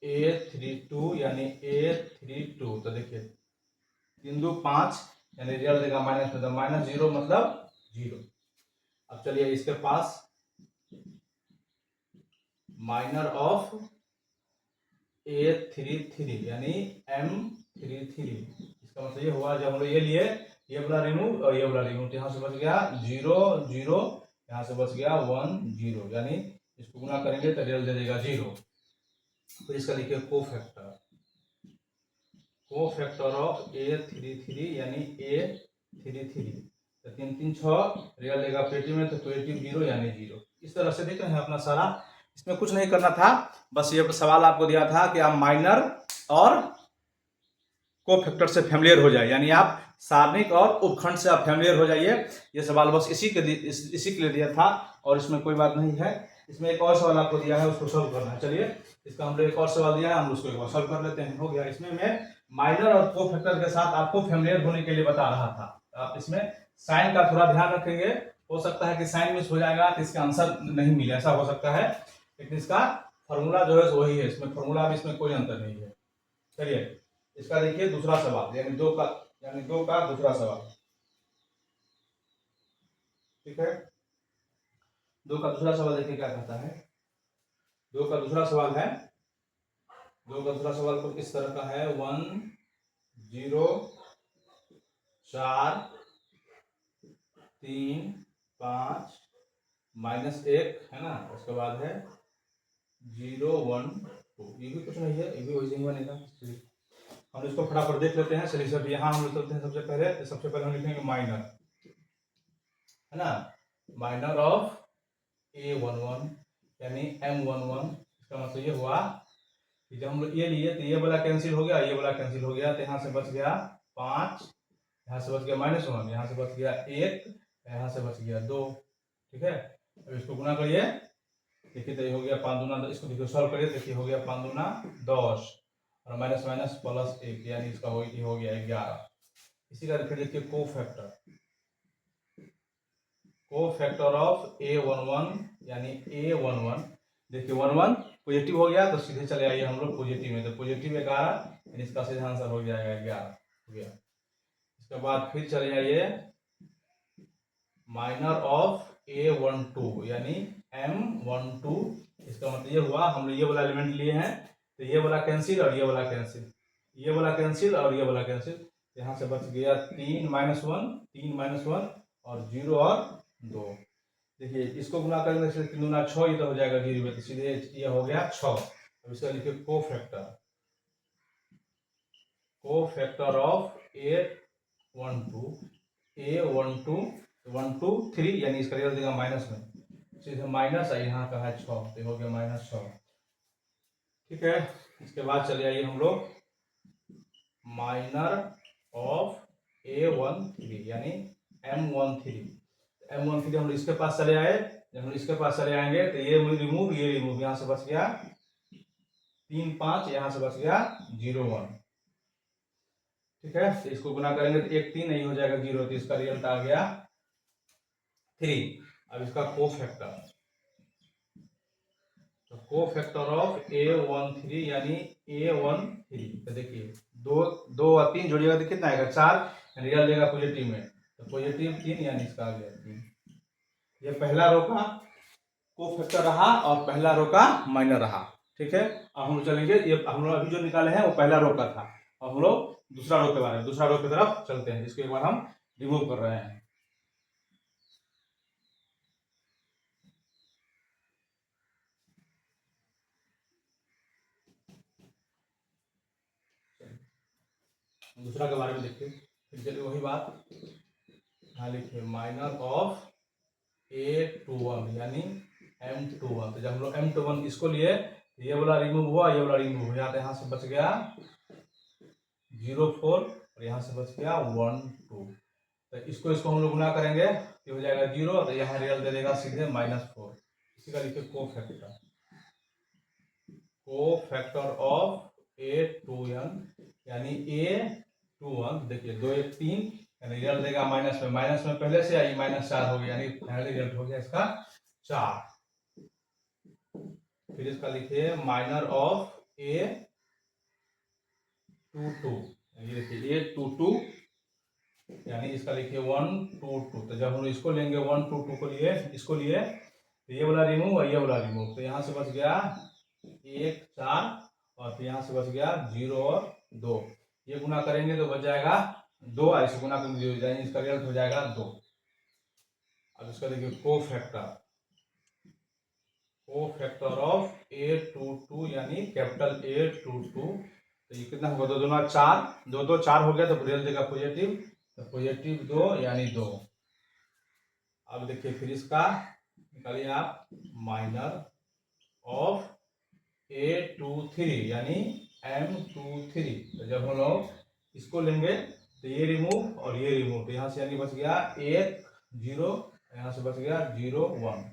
A32 यानी A32। तो देखिए 3 2 5 यानी रिजल्ट देगा माइनस में, माइनस 0 मतलब 0। अब चलिए इसके पास माइनर ऑफ A33 यानी M33। इसका मतलब ये हुआ जब हम लोग ये लिए, ये वाला रिमूव और ये वाला रिमूव, तो यहाँ से बच गया 0 0, यहाँ से बच गया 1 0, यानी इसको गुना करेंगे तो रिजल्ट दे देगा 0। तो इसका लिखिए कोफैक्टर ऑफ A33 यानी A33। तो 3 3 6 रिजल्ट देगा पॉजिटिव में, तो पॉजिटिव 0 यानी 0। इस तरह से देख रहे हैं अपना सारा, इसमें कुछ नहीं करना था, बस ये सवाल आपको दिया था कि आप माइनर और कोफैक्टर से फैमिलियर हो जाए, यानी आप सारणिक और उपखंड से आप फैमिलियर हो जाइए। ये सवाल बस इसी के लिए दिया था, और इसमें कोई बात नहीं है। इसमें एक और सवाल आपको दिया है, उसको सॉल्व करना है। चलिए इसका हम लोग एक और सवाल दिया है, हम उसको एक बार सॉल्व कर लेते हैं। हो गया, इसमें मैं माइनर और कोफैक्टर के साथ आपको फैमिलियर होने के लिए बता रहा था। आप इसमें साइन का थोड़ा ध्यान रखेंगे, हो सकता है कि साइन मिस हो जाएगा तो इसका आंसर नहीं मिले, ऐसा हो सकता है, लेकिन इसका फॉर्मूला जो है वही है, इसमें फॉर्मूला भी इसमें कोई अंतर नहीं है। चलिए इसका देखिए दूसरा सवाल, यानी 2 का दूसरा सवाल। ठीक है, 2 का दूसरा सवाल देखिए क्या कहता है। 2 का दूसरा सवाल है, 2 का दूसरा सवाल कुछ इस तरह का है, 1 0 4 3 5 -1 है ना, उसके बाद है 0 1 2। ये भी कुछ नहीं है, ये भी वैसे ही बनेगा। हम इसको फटाफट देख लेते हैं। चलिए सर यहाँ हम चलते हैं, सबसे पहले हम लिखेंगे माइनर, है ना, माइनर ऑफ A11 यानी M11। इसका मतलब ये हुआ कि जब हम लोग ये लिए तो ये वाला कैंसिल हो गया, ये वाला कैंसिल हो गया, तो यहाँ से बच गया 5, यहाँ से बच गया -1, यहाँ से बच गया 1, यहाँ से बच गया 2। ठीक है, अब इसको गुना करिए, देखिए तो ये हो गया 5 दूना, इसको देखिए सॉल्व करिए, देखिए हो गया 5 दूना 10 और माइनस माइनस +1, यानी इसका हो गया 11। इसी का फिर देखिए कोफैक्टर ऑफ A11 यानी A11। देखिए 11 पॉजिटिव हो गया, तो सीधे चले आइए हम लोग पॉजिटिव में, तो पॉजिटिव 11 यानी इसका सीधा आंसर हो जाएगा 11 हो गया। उसके बाद फिर चले जाइए माइनर ऑफ A12 यानी M12। इसका मतलब ये हुआ हम लोग ये वाला एलिमेंट लिए हैं तो ये वाला कैंसिल और ये वाला कैंसिल, ये वाला कैंसिल और ये वाला कैंसिल। यहाँ से बच गया 3 - 1 3 - 1 और 0 और 2। देखिए इसको गुना करेंगे 3 गुना 6, ये तो हो जाएगा 0 तो सीधे ये हो गया 6। अब इसका लिखिए कोफैक्टर ऑफ A12 1 2 3 यानी इसका रिजल्ट देगा माइनस में, सीधे माइनस है, यहाँ का है 6 तो हो गया -6। ठीक है, इसके बाद चले आइए हम लोग माइनर ऑफ A13 यानी M13 हम लोग इसके पास चले आए। जब हम इसके पास चले आएंगे तो ये रिमूव यहाँ से बच गया 3 5, यहाँ से बच गया 0 1। ठीक है, तो इसको गुना करेंगे तो 1 3 नहीं हो जाएगा 0, तो इसका रिजल्ट आ गया 3। अब इसका कोफैक्टर ऑफ A13 यानी A13 तो देखिए 2 और 3 जोड़िएगा तो कितना आएगा 4, रिजल्ट देगा पॉजिटिव में, तो पॉजिटिव 3 यानी इसका आ गया 3। ये पहला रो का कोफैक्टर रहा और पहला रो का माइनर रहा। ठीक है, अब हम लोग चलेंगे, ये हम लोग अभी जो निकाले हैं वो पहला रो का था, अब हम लोग दूसरा रो के बारे में दूसरा रो की तरफ चलते हैं, इसको एक बार हम रिमूव कर रहे हैं। दूसरा के बारे में देखिए, फिर चलिए वही बात यहाँ लिखिए माइनर ऑफ A21 यानी M21। तो जब हम लोग M21 इसको लिए ये वाला रिमूव हुआ, ये वाला रिमूव हुआ, तो यहाँ से बच गया 0 4 और यहाँ से बच गया 1 2। तो इसको हम लोग गुना करेंगे तो हो जाएगा 0, तो यहाँ रिजल्ट दे देगा सीधे -4। इसी का लिखिए कोफैक्टर ऑफ A21 यानी A21। देखिए 2 1 3 यानी रिजल्ट देगा माइनस में पहले से आई -4 हो गया, यानी फाइनल रिजल्ट हो गया इसका 4। फिर इसका लिखिए माइनर ऑफ A22 ये देखिए A22 यानी इसका लिखिए 1 2 2। तो जब हम इसको लेंगे 1 2 2 को लिए इसको लिए तो ये वाला रिमूव और ये वाला रिमूव, तो यहाँ से बच गया 1 4 और फिर यहाँ से बच गया 0 और 2। ये गुना करेंगे तो बच जाएगा 2, ऐसे गुना करेंगे इसका रिजल्ट हो जाएगा 2। अब इसका देखिए कोफैक्टर ऑफ A22 यानी कैपिटल A22। तो ये कितना होगा 2 2 4, 2 2 4 हो गया तो रिजल्ट देगा पॉजिटिव, तो पॉजिटिव 2 यानी 2। अब देखिए फिर इसका निकालिए आप माइनर ऑफ A23 यानी M23। तो जब हम लोग इसको लेंगे तो ये रिमूव और ये रिमूव, तो यहाँ से यानी बच गया 1 0, यहाँ से बच गया 0 1,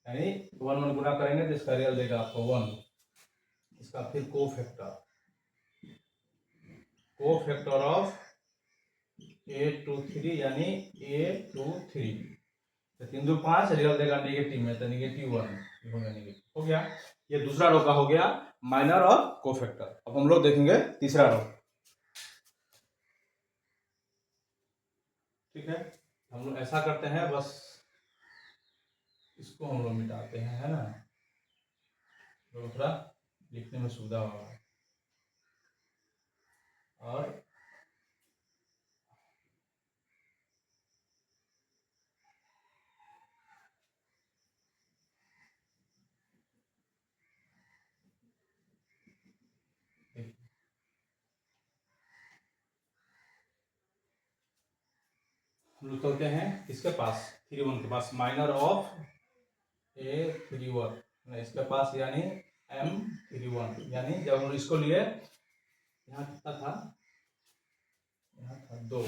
यानी 1 1 गुना करेंगे तो इसका रिजल्ट देगा आपको 1। इसका फिर कोफैक्टर ऑफ A23 यानी A23, तो 3 2 5 रिजल्ट देगा नेगेटिव में, तो -1 हो गया। ये दूसरा रो का हो गया माइनर और कोफैक्टर। अब हम लोग देखेंगे तीसरा रो। ठीक है, हम लोग ऐसा करते हैं, बस इसको हम लोग मिटाते हैं, है ना, तो थोड़ा लिखने में सुविधा होगा। और हम लोग चलते हैं इसके पास 31 के पास, माइनर ऑफ A31 इसके पास यानी M31। यानी जब हम इसको लिए यहाँ कितना था, यहाँ था 2,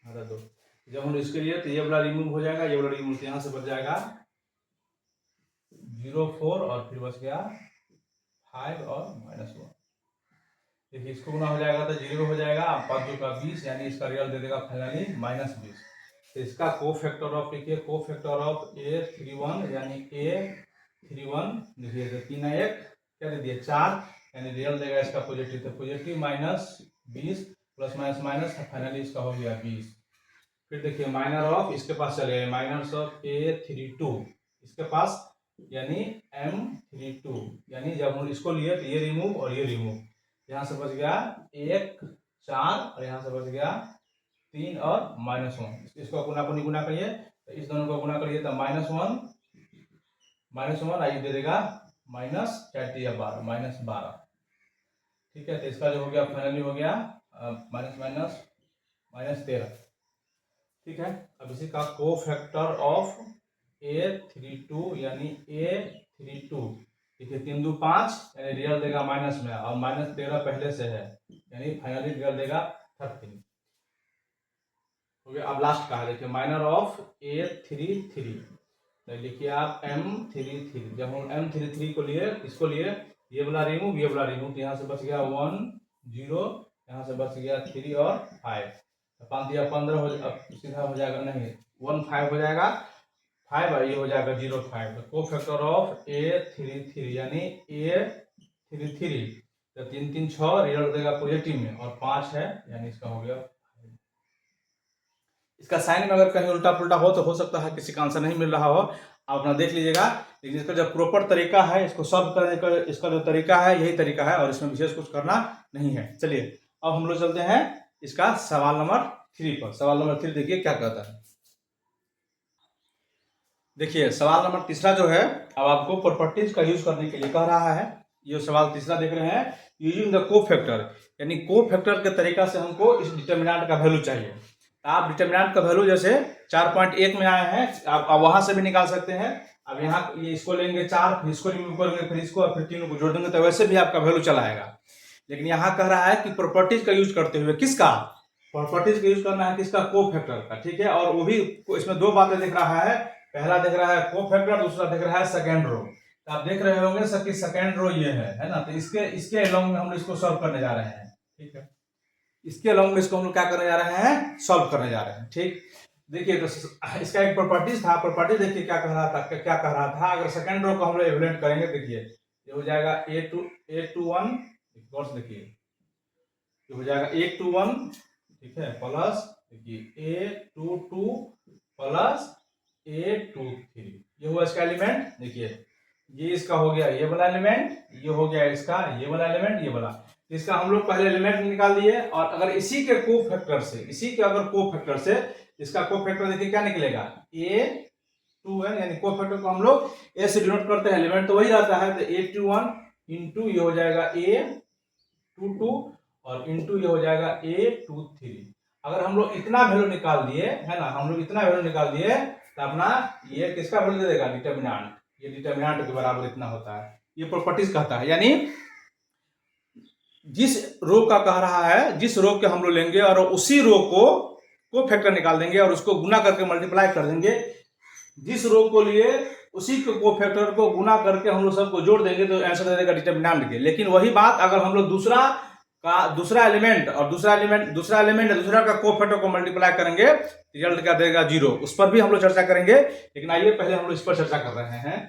यहाँ था 2। जब हम इसके लिए तो ये वाला रिमूव हो जाएगा, ये वाला रिमूव, तो यहाँ से बच जाएगा 0 4 और फिर बच गया 5 और -1। देखिए इसको गुना हो जाएगा तो 0 हो जाएगा, 5 2 का 20 यानी इसका रिजल्ट दे देगा फाइनली -20। तो इसका कोफैक्टर ऑफ लिखिए कोफैक्टर ऑफ A31 यानी A31 देखिए, तो 3 1 क्या दे दिए 4, यानी रिजल्ट देगा इसका पॉजिटिव, तो positive -20 20 plus minus minus, finally इसका हो गया 20। फिर देखिए माइनर ऑफ, इसके पास चले गए माइनस ऑफ A32 इसके पास, यानी M32, यानी जब हम इसको लिए तो ये रिमूव और ये रिमूव, यहाँ से बच गया 1 4 और यहाँ से बच गया 3 और -1। इसको गुना करिए, तो इस दोनों को गुना करिए तो -1 आइए दे देगा -12। ठीक है, तो इसका जो हो गया फाइनली हो गया -13। ठीक है, अब इसी का कोफैक्टर ऑफ A32 यानी A32, देखिए 3 2 5 यानी रियल देगा माइनस में, और -13 पहले से है यानी फाइनली रियल देगा 13 हो गया। अब लास्ट का है, देखिए माइनर ऑफ A33, तो लिखिए आप M33। जब हम M33 को लिए, इसको लिए, ये वाला रिमूव ये वाला रिमूव, तो यहाँ से बच गया 1 0, यहाँ से बच गया 3 और 5, 5 दिया 15 हो, अब सीधा हो जाएगा, नहीं 1 5 हो जाएगा 5 और ये हो जाएगा 0 5। तो कोफैक्टर ऑफ A33 यानी A33, तो 3 3 6 रिजल्ट देगा पॉजिटिव में, और 5 है यानी इसका हो गया। इसका साइन में अगर कहीं उल्टा पुल्टा हो तो हो सकता है किसी का आंसर नहीं मिल रहा हो, आप अपना देख लीजिएगा। लेकिन इसका जो प्रॉपर तरीका है इसको सॉल्व करने का, इसका जो तरीका है यही तरीका है, और इसमें विशेष कुछ करना नहीं है। चलिए अब हम लोग चलते हैं इसका सवाल नंबर 3 पर। सवाल नंबर 3 देखिए क्या कहता है। देखिए सवाल नंबर तीसरा जो है, अब आपको प्रॉपर्टीज का यूज करने के लिए कह रहा है। ये सवाल तीसरा देख रहे हैं, यूजिंग द कोफैक्टर, यानी कोफैक्टर के तरीका से हमको इस डिटर्मिनेंट का वैल्यू चाहिए। आप डिटर्मिनेंट का वैल्यू जैसे 4.1 में आए हैं, आप वहां से भी निकाल सकते हैं। अब यहाँ ये इसको लेंगे 4, फिर इसको रिमूव करेंगे, फिर इसको, फिर तीनों को जोड़ देंगे, तो वैसे भी आपका वैल्यू चला आएगा। लेकिन यहाँ कह रहा है कि प्रॉपर्टीज का यूज करते हुए, किसका प्रॉपर्टीज का यूज करना है, किसका कोफैक्टर का। ठीक है, और वो भी इसमें दो बातें दिख रहा है, पहला दिख रहा है कोफैक्टर, दूसरा दिख रहा है सेकेंड रो। तो आप देख रहे होंगे सर कि सेकेंड रो ये है ना, तो इसके अलोंग में हम इसको सॉल्व करने जा रहे हैं। ठीक है, इसके अलोंग में इसको हम लोग क्या करने जा रहे हैं, सॉल्व करने जा रहे हैं। ठीक, देखिए तो इसका एक प्रॉपर्टीज था, प्रॉपर्टी देखिए क्या कह रहा था। अगर सेकंड रो को हम लोग इवैल्यूएट करेंगे, देखिए ये हो जाएगा A21, गौर से देखिए, ये हो जाएगा A21, ठीक है, प्लस देखिए A22 प्लस A23, ये हुआ इसका एलिमेंट। देखिए ये इसका हो गया ये वाला एलिमेंट, ये हो गया इसका ये वाला एलिमेंट, ये वाला। इसका हम लोग पहले एलिमेंट निकाल दिए, और अगर इसी के कोफैक्टर से, इसी के अगर कोफैक्टर से इसका कोफैक्टर देखिए क्या निकलेगा, A2n, यानी कोफैक्टर को हम लोग A से डिनोट करते हैं, एलिमेंट तो वही रहता है। तो A21 इंटू ये हो जाएगा A22 और इंटू ये हो जाएगा A23। अगर हम लोग इतना वैल्यू निकाल दिए है ना, हम लोग इतना वैल्यू निकाल दिए, तो अपना ये किसका वैल्यू दे देगा, डिटर्मिनेंट। ये डिटर्मिनेंट के बराबर इतना होता है, ये प्रॉपर्टीज कहता है। यानी जिस रो का कह रहा है, जिस रो के हम लोग लेंगे और उसी रो को कोफैक्टर निकाल देंगे और उसको गुना करके मल्टीप्लाई कर देंगे, जिस रो को लिए उसी के कोफैक्टर को गुना करके हम लोग सबको जोड़ देंगे, तो आंसर दे देगा डिटर्मिनेंट के। लेकिन वही बात अगर हम लोग दूसरा एलिमेंट और दूसरा का कोफैक्टर को मल्टीप्लाई करेंगे, रिजल्ट क्या देगा, 0। उस पर भी हम लोग चर्चा करेंगे, लेकिन आइए पहले हम लोग इस पर चर्चा कर रहे हैं।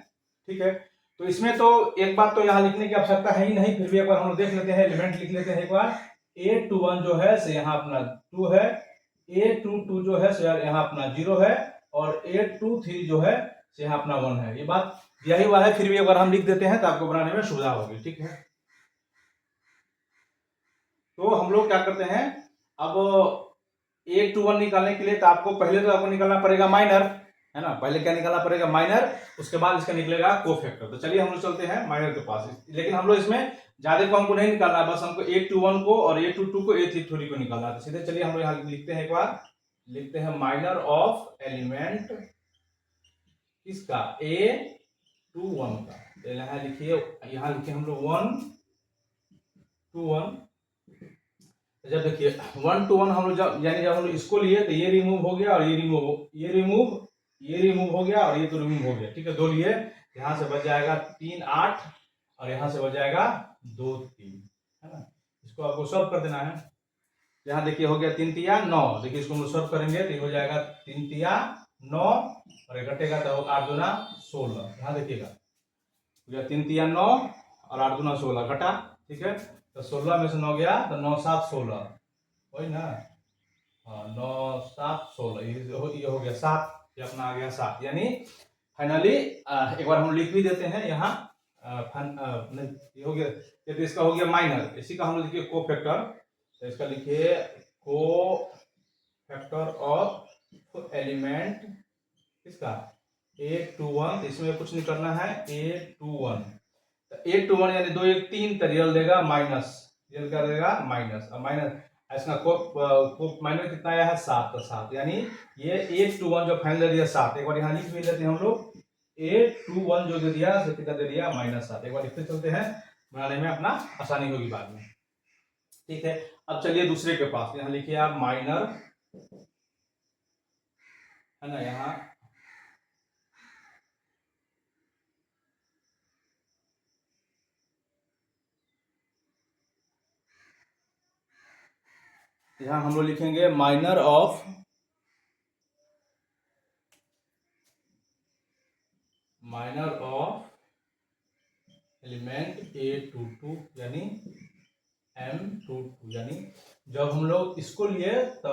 ठीक है, तो इसमें तो एक बात तो यहाँ लिखने की आवश्यकता है ही नहीं, फिर भी एक बार हम लोग देख लेते हैं, एलिमेंट लिख लेते हैं एक बार। A21 जो है से यहाँ अपना 2 है, A22 जो है से यहाँ अपना 0 है, और A23 जो है से यहाँ अपना 1 है। ये बात यही हुआ है, फिर भी एक बार हम लिख देते हैं तो आपको बनाने में सुविधा होगी। ठीक है, तो हम लोग क्या करते हैं, अब A21 निकालने के लिए तो आपको पहले तो आपको निकालना पड़ेगा माइनर, है ना। पहले क्या निकालना पड़ेगा, माइनर, उसके बाद इसका निकलेगा कोफैक्टर। तो चलिए हम लोग चलते हैं माइनर के पास। लेकिन हम लोग इसमें ज्यादा को हमको नहीं निकालना, बस हमको A21 को और A22 को A33 को निकालना है। तो सीधे चलिए हम लोग यहाँ लिखते हैं, एक बार लिखते हैं माइनर ऑफ एलिमेंट किसका, A21 का। यहाँ लिखिए, यहाँ लिखिए हम लोग 1 2 1। जब देखिए 1 to 1 हम लोग यानी जब हम लोग इसको लिए तो ये रिमूव हो गया और ये रिमूव हो गया और ये तो रिमूव हो गया। ठीक है, 2 लिए, यहाँ से बच जाएगा 3 8 और यहाँ से बच जाएगा 2 3, है ना। इसको आपको सॉल्व कर देना है। यहाँ देखिए हो गया 3 तिया 9, देखिए इसको हम लोग सॉल्व करेंगे तो हो जाएगा 3 तिया 9 और ये घटेगा तो 8 दूना 16। यहाँ देखिएगा 3 तिया 9 और 8 दूना 16 घटा। ठीक है, तो 16 में से 9 गया तो 9 7 16, वही ना। हाँ 9 7 16, ये हो गया 7, ये अपना आ गया 7। यानी फाइनली एक बार हम लिख भी देते हैं यहाँ। ये हो गया, ये तो इसका हो गया माइनर, इसी का हम लोग लिखिए को फैक्टर। तो इसका लिखिए को फैक्टर ऑफ एलिमेंट किसका 8 2 1। इसमें कुछ नहीं करना है, 8 2 1। तो 8 2 1 यानी 2 1 3, तो रियल देगा माइनस, रियल क्या देगा माइनस। और माइनस इसका को माइनस कितना आया है 7, तो 7 यानी ये 8 2 1 जो फाइनल दे दिया 7। एक बार यहाँ लिख भी लेते हैं हम लोग, 8 2 1 जो दे दिया तो कितना दे दिया -7। एक बार लिखते चलते हैं, बनाने में अपना आसानी होगी बाद में। ठीक है, अब चलिए दूसरे के पास, यहाँ लिखिए आप माइनर, है ना। यहाँ हम लोग लिखेंगे माइनर ऑफ एलिमेंट A22 यानी M22। यानी जब हम लोग इसको लिए तो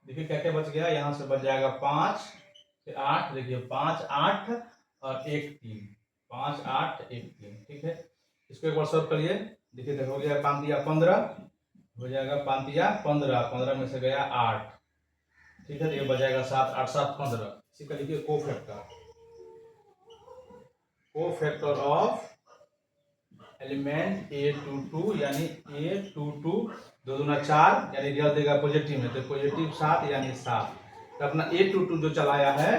देखिए क्या क्या बच गया, यहाँ से बच जाएगा 5 से 8, देखिए 5 8 और 1 3, 5 8 1 3। ठीक है, इसको एक बार सॉल्व करिए, देखिए हो गया 5 दिया 15, हो जाएगा 5 दिया 15, 15 में से गया 8। ठीक है, तो ये बच जाएगा 7 8 7 15। इसी का लिखिए को फैक्टर ऑफ एलिमेंट A22 यानी A22 2 दूना 4, यानी रियल देगा पॉजिटिव में, तो पॉजिटिव 7 यानी 7। तो अपना A22 जो चलाया है,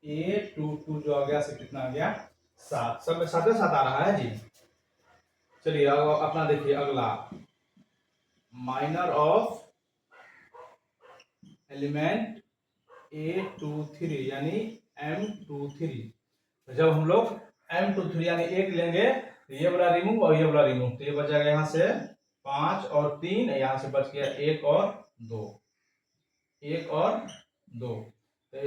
A22 जो आ गया से कितना आ गया 7, सब में 7 7 आ रहा है जी। चलिए अपना देखिए अगला, माइनर ऑफ एलिमेंट A23 यानी M23। तो जब हम लोग M23 यानी 1 लेंगे तो ये वाला रिमूव और ये वाला रिमूव, तो ये बच जाएगा यहाँ से 5 और 3, यहाँ से बच गया 1 और 2, 1 और 2। तो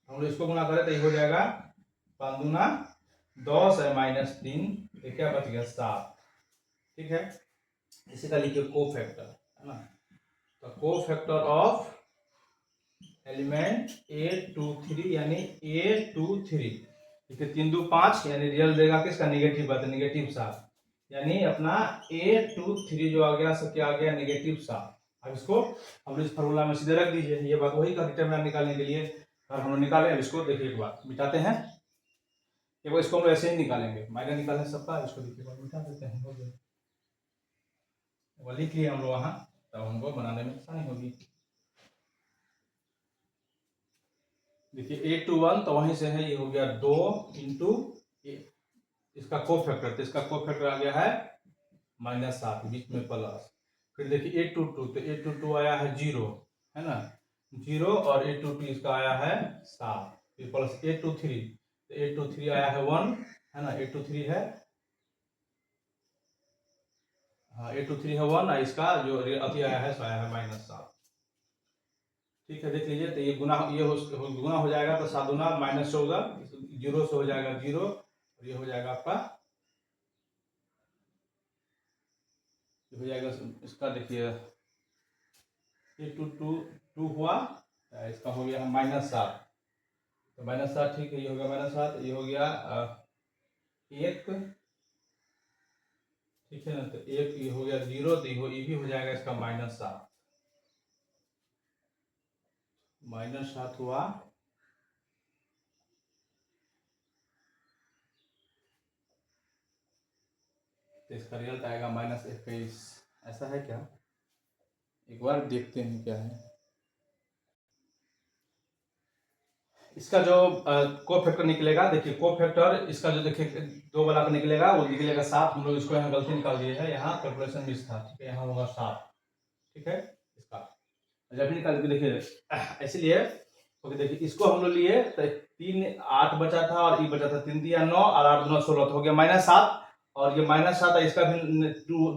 हम लोग इसको गुना करें तो ये हो जाएगा 5 दूना 10 है -3, तो क्या बच गया 7। ठीक है, इसी का लिखिए को फैक्टर, है ना। तो को फैक्टर ऑफ एलिमेंट A23 यानी A23, देखिए 3 2 5 यानी रियल देगा किसका नेगेटिव बात है, नेगेटिव 7। यानी अपना A23 जो आ गया सब क्या आ गया नेगेटिव 7। अब इसको हम इस फार्मूला में सीधे रख दीजिए, ये बात वही का डिटरमिनेंट निकालने के लिए। और हम लोग निकाले, अब इसको देखिए एक बार मिटाते हैं, एक बार इसको हम लोग ऐसे ही निकालेंगे, माइनस निकालें सबका, इसको देखिए एक बार मिटा देते हैं, हो गया वो लिख लिए हम लोग वहाँ, तब हमको बनाने में आसानी होगी। देखिए 8 2 1 तो वहीं से है, ये हो गया 2 इंटू इसका को फैक्टर, तो इसका को फैक्टर आ गया है -7, बीच में प्लस। फिर देखिए 8 2 2, तो 8 2 2 आया है 0, है ना, 0 और 8 2 2 इसका आया है 7, फिर प्लस 8 2 3, तो 8 2 3 आया है 1, है ना, 8 2 3 है, हाँ 8 2 3 है 1, और इसका जो अति आया है सो आया है -7। ठीक है, देख लीजिए, तो ये गुना गुना हो जाएगा, तो 7 गुना -14, 0 से हो जाएगा 0, और ये हो जाएगा आपका, ये हो जाएगा इसका, देखिए 8 2 2 2 हुआ, इसका हो गया -7, तो -7, ठीक है, ये हो गया -7, ये हो गया 1, ठीक है ना, तो 1 ये हो गया 0, तो ये भी हो जाएगा इसका -7, -7 हुआ, तो इसका रिजल्ट आएगा -21। ऐसा है क्या, एक बार देखते हैं क्या है इसका जो को फैक्टर निकलेगा। देखिए को फैक्टर इसका जो देखिए 2 वाला का निकलेगा, वो निकलेगा 7। हम लोग इसको यहाँ गलती निकाल दिए है, यहाँ कैलकुलेशन मिस था, ठीक है, यहाँ होगा 7। ठीक है, इसका जब भी निकाल के देखिए इसलिए, ओके, देखिए इसको हम लोग लिए तो 3 8 बचा था और ये बचा था 3 दिया 9 और 8 दूना 16, तो हो गया -7, और ये -7 है, इसका भी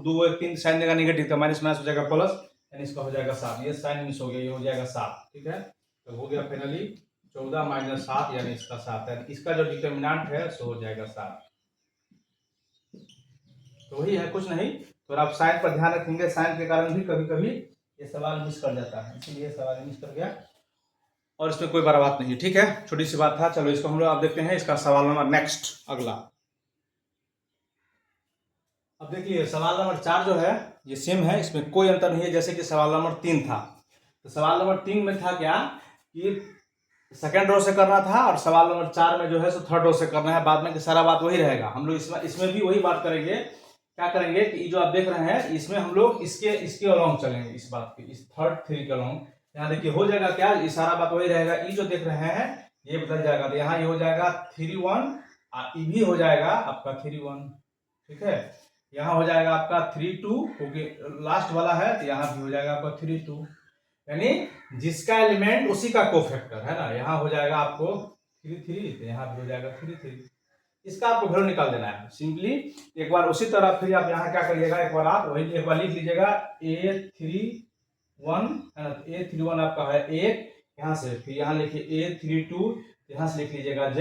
2 1 3 साइन देगा नेगेटिव, तो माइनस माइनस हो जाएगा प्लस, यानी इसका हो जाएगा 7, ये साइन मिस हो गया, ये हो जाएगा 7। ठीक है, तो हो गया फाइनली 14 - 7 यानी इसका 7 है, इसका जो डिटर्मिनेंट है सो हो जाएगा 7। तो वही है, कुछ नहीं, तो आप साइन पर ध्यान रखेंगे, साइन के कारण भी कभी कभी ये सवाल मिस कर जाता है, इसीलिए सवाल मिस कर गया और इसमें कोई बड़ा बात नहीं है। ठीक है, छोटी सी बात था। चलो इसको हम लोग आप देखते हैं इसका सवाल नंबर नेक्स्ट अगला। अब देखिए सवाल नंबर 4 जो है ये सेम है, इसमें कोई अंतर नहीं है जैसे कि सवाल नंबर 3 था। तो सवाल नंबर 3 में था क्या कि सेकंड रो से करना था और सवाल नंबर 4 में जो है सो थर्ड रो से करना है। बाद में कि सारा बात वही रहेगा। हम लोग इसमें भी वही बात करेंगे। क्या करेंगे कि जो आप देख रहे हैं इसमें हम लोग इसके अलोंग चलेंगे, इस बात की, इस थर्ड थ्री के अलोंग। यहाँ देखिए हो जाएगा क्या, ये सारा बात वही रहेगा। ई जो देख रहे हैं ये बदल जाएगा, तो यहाँ ये हो जाएगा 3 1, ई भी हो जाएगा आपका 3 1। ठीक है, यहाँ हो जाएगा आपका 3 2, क्योंकि लास्ट वाला है, तो यहाँ भी हो जाएगा आपका 3 2। यानी जिसका एलिमेंट उसी का कोफैक्टर है ना, यहाँ हो जाएगा आपको 3 3, तो यहाँ भी हो जाएगा 3 3। इसका आपको वैल्यू निकाल देना है सिंपली। एक बार उसी तरह फिर आप यहाँ क्या करिएगा, एक बार आप वही एक बार लिख लीजिएगा A31 है ना, A31 आपका है 1 यहाँ से, फिर यहाँ लिखिए A32 यहाँ से लिख लीजिएगा Z,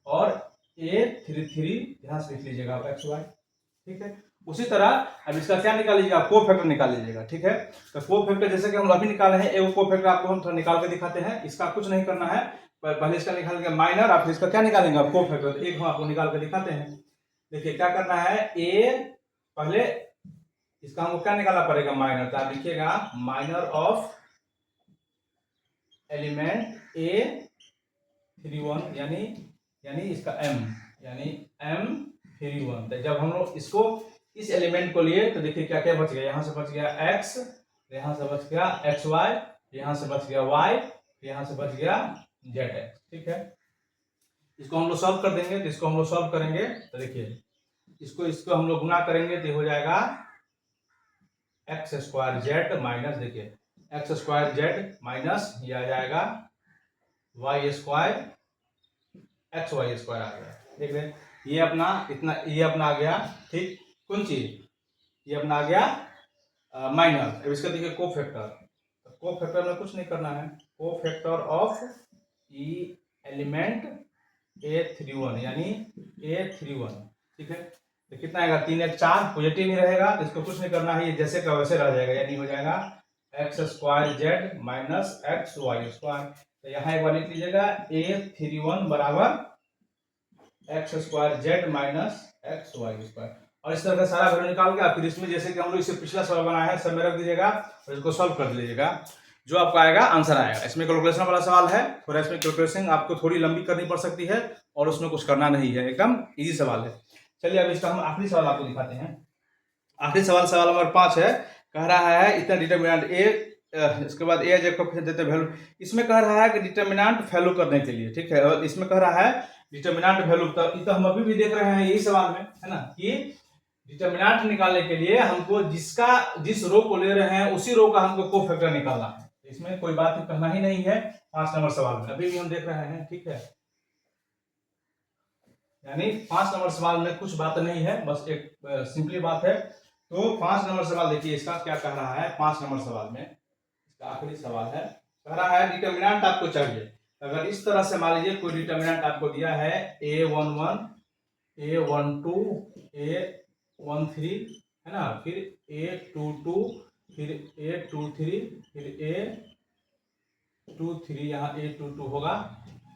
और A33 यहाँ से लिख लीजिएगा XY। ठीक है, उसी तरह अब इसका क्या निकाल लीजिएगा, कोफैक्टर निकाल लीजिएगा। ठीक है, तो कोफैक्टर जैसे कि हम अभी निकाले हैं, एक कोफैक्टर आपको हम थोड़ा निकाल के दिखाते हैं। इसका कुछ नहीं करना है, पहले इसका निकालेंगे माइनर, और फिर इसका क्या निकालेंगे आप कोफैक्टर। एक हम आपको निकाल के दिखाते हैं। देखिए क्या करना है, ए पहले इसका हमको क्या निकालना पड़ेगा, माइनर। तो आप लिखिएगा माइनर ऑफ एलिमेंट A31 यानी इसका m, यानी M31। तो जब हम लोग इसको इस एलिमेंट को लिए तो देखिए क्या क्या बच गया, यहाँ से बच गया x, यहाँ से बच गया XY, यहाँ से बच गया y, यहाँ से बच गया ZX। ठीक है, इसको हम लोग सॉल्व कर देंगे। तो इसको हम लोग सॉल्व करेंगे तो देखिए इसको हम लोग गुना करेंगे तो हो जाएगा x² माइनस, देखिए x² माइनस ये आ जाएगा y² XY² आ गया। देख रहे ये अपना इतना, ये अपना आ गया। ठीक, कौन चीज, ये अपना आ गया माइनर। अब इसका देखिए कोफैक्टर, तो कोफैक्टर में कुछ नहीं करना है, cofactor of E element A31 यानी A31। ठीक है, तो कितना आएगा, 3 1 4, पॉजिटिव ही रहेगा, तो इसको कुछ नहीं करना है, ये जैसे का वैसे रह जाएगा। यानी हो जाएगा x² माइनस XY²। तो यहाँ एक बार लिख लीजिएगा A31 बराबर x² माइनस XY²। और इस तरह का सारा वैल्यू निकाल के फिर इसमें जैसे कि हम लोग इसे पिछला सवाल बनाया है सब में रख दीजिएगा और इसको सॉल्व कर लीजिएगा। जो आपका आएगा आंसर आएगा। इसमें कैलकुलेशन वाला सवाल है, थोड़ा इसमें कैलकुलेशन आपको थोड़ी लंबी करनी पड़ सकती है और उसमें कुछ करना नहीं है, एकदम इजी सवाल है। चलिए अब इसका हम आखिरी सवाल आपको दिखाते हैं। आखिरी सवाल सवाल नंबर 5 है। कह रहा है इतना डिटर्मिनेंट ए, इसके बाद ए जब को देते वैल्यू। इसमें कह रहा है कि डिटर्मिनेंट वैल्यू करने के लिए, ठीक है, और इसमें कह रहा है डिटर्मिनेंट वैल्यू। तो हम अभी भी देख रहे हैं यही सवाल में, है ना, कि डिटर्मिनेंट निकालने के लिए हमको जिस रो को ले रहे हैं उसी रो का हमको कोफैक्टर निकालना है। इसमें कोई बात कहना ही नहीं है 5 नंबर सवाल में, अभी भी हम देख रहे हैं। ठीक है, यानी 5 नंबर सवाल में कुछ बात नहीं है, बस एक सिंपली बात है। तो 5 नंबर सवाल देखिए इसका क्या कह रहा है। 5 नंबर सवाल में इसका आखिरी सवाल है, कह रहा है डिटर्मिनेंट आपको चाहिए। अगर इस तरह से मान लीजिए कोई डिटर्मिनेंट आपको दिया है A11 A12 A13 है ना, फिर A22 फिर A23 फिर A23, यहाँ A22 होगा।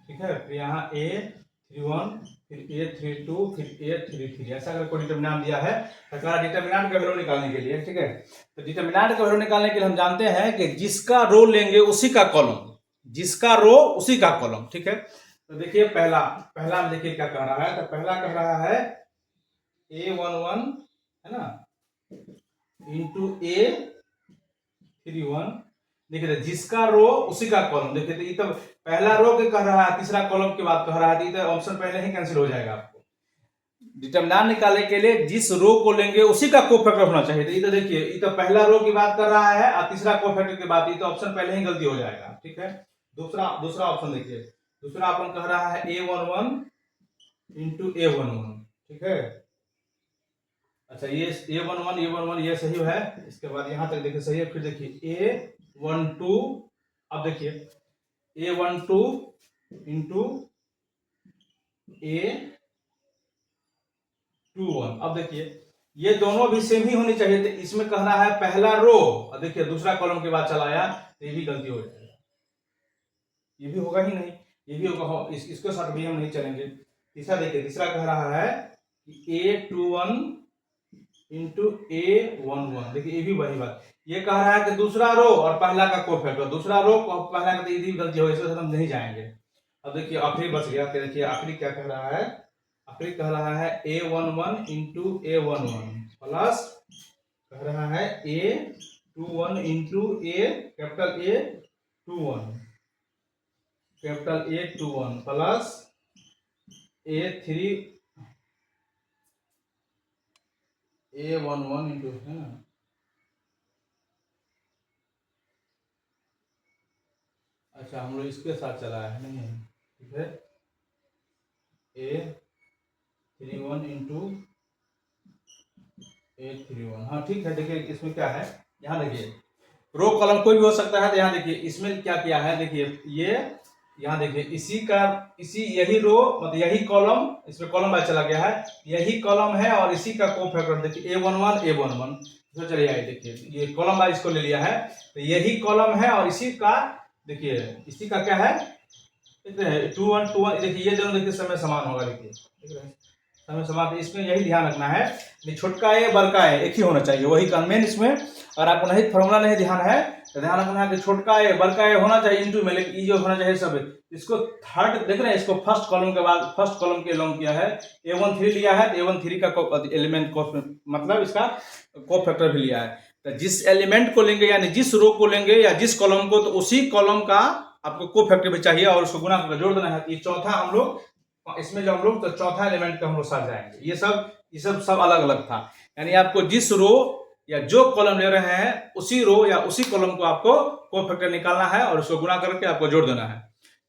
ठीक है, फिर यहाँ A31 फिर A32 फिर A33, ऐसा अगर कोई डिटर्मिनेंट दिया है तो डिटर्मिनेंट का वैल्यू निकालने के लिए। ठीक है, तो डिटर्मिनेंट का वैल्यू निकालने के लिए हम जानते हैं कि जिसका रो लेंगे उसी का कॉलम, जिसका रो उसी का कॉलम। ठीक है, तो देखिए पहला में देखिए क्या कह रहा है। तो पहला कह रहा है A11 है ना इंटू A31। देखिए जिसका रो उसी का कॉलम। देखिए तो ये तो पहला रो के कह रहा है, तीसरा कॉलम की बात कह रहा है, तो ऑप्शन पहले ही कैंसिल हो जाएगा। आपको डिटर्मिनेंट निकालने के लिए जिस रो को लेंगे उसी का कोफैक्टर होना चाहिए। तो ये तो देखिए ये तो पहला रो की बात कर रहा है और तीसरा कोफैक्टर की बात, ये तो ऑप्शन पहले ही गलती हो जाएगा। ठीक है, दूसरा ऑप्शन देखिए, दूसरा ऑप्शन कह रहा है A11 इंटू A11। ठीक है, अच्छा ये A11 ये सही है। इसके बाद यहां तक देखिए सही है। फिर देखिए A12, अब देखिए A12 इंटू A21। अब देखिए ये दोनों भी सेम ही होनी चाहिए। तो इसमें कहना है पहला रो, और देखिए दूसरा कॉलम के बाद चला आया, तो ये भी गलती हो जाएगा, ये भी होगा ही नहीं, ये भी होगा, इसके साथ भी हम नहीं चलेंगे। तीसरा देखिए, तीसरा कह रहा है कि A21 इंटू A11, देखिए ये भी वही बात, ये कह रहा है कि दूसरा रो और पहला का कोफैक्टर, दूसरा रो पहला का, तो ये भी गलती हो, इसके साथ हम नहीं जाएंगे। अब देखिए आखिरी बच गया, देखिए आखिरी क्या कह रहा है, आखिरी कह रहा है A11 इंटू A11 प्लस कह रहा है A21 into capital A21 plus A11 into, है ना, अच्छा हम लोग इसके साथ चला है, नहीं है, ठीक है, A31 इंटू A31, हाँ ठीक है। देखिए इसमें क्या है, यहाँ देखिए रो कॉलम कोई भी हो सकता है, तो यहाँ देखिए इसमें क्या किया है, देखिए ये यहाँ देखिए इसी यही रो मतलब यही कॉलम, इसमें कॉलम बाय चला गया है, यही कॉलम है और इसी का कोफैक्टर देखिए A11 तो चलिए आइए, देखिए ये कॉलम बाय इसको ले लिया है, तो यही कॉलम है और इसी का देखिए इसी का क्या है, 2 1 देखिए ये दोनों देखिए समय समान होगा, देखिए देख रहे हैं समय समान, इसमें यही ध्यान रखना है, छोटका ए बड़का ए एक ही होना चाहिए, वही कन्वेंट इसमें। अगर आपको नहीं फॉर्मूला नहीं ध्यान है तो ध्यान रखना है कि छोटका ए बड़का ए होना चाहिए इंटू में, लेकिन ई जो होना चाहिए सब, इसको थर्ड देख रहे हैं, इसको फर्स्ट कॉलम के बाद फर्स्ट कॉलम के लॉन्ग किया है, A13 लिया है, तो A13 का एलिमेंट मतलब इसका को फैक्टर भी लिया है, तो जिस एलिमेंट को लेंगे यानी जिस रो को लेंगे या जिस कॉलम को, तो उसी कॉलम का आपको को फैक्टर भी चाहिए और उसको गुना करके जोड़ देना है। ये चौथा हम लोग इसमें जो हम लोग तो चौथा एलिमेंट का हम लोग साथ जाएंगे, ये सब अलग अलग था, यानी आपको जिस रो या जो कॉलम ले रहे हैं उसी रो या उसी कॉलम को आपको को फैक्टर निकालना है और उसको गुना करके आपको जोड़ देना है।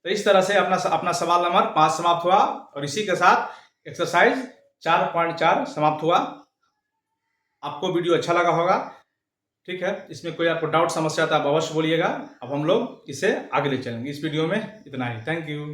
तो इस तरह से अपना सवाल नंबर 5 समाप्त हुआ और इसी के साथ एक्सरसाइज 4.4 समाप्त हुआ। आपको वीडियो अच्छा लगा होगा, ठीक है, इसमें कोई आपको डाउट समस्या तो आप अवश्य बोलिएगा। अब हम लोग इसे आगे ले चलेंगे। इस वीडियो में इतना ही, थैंक यू।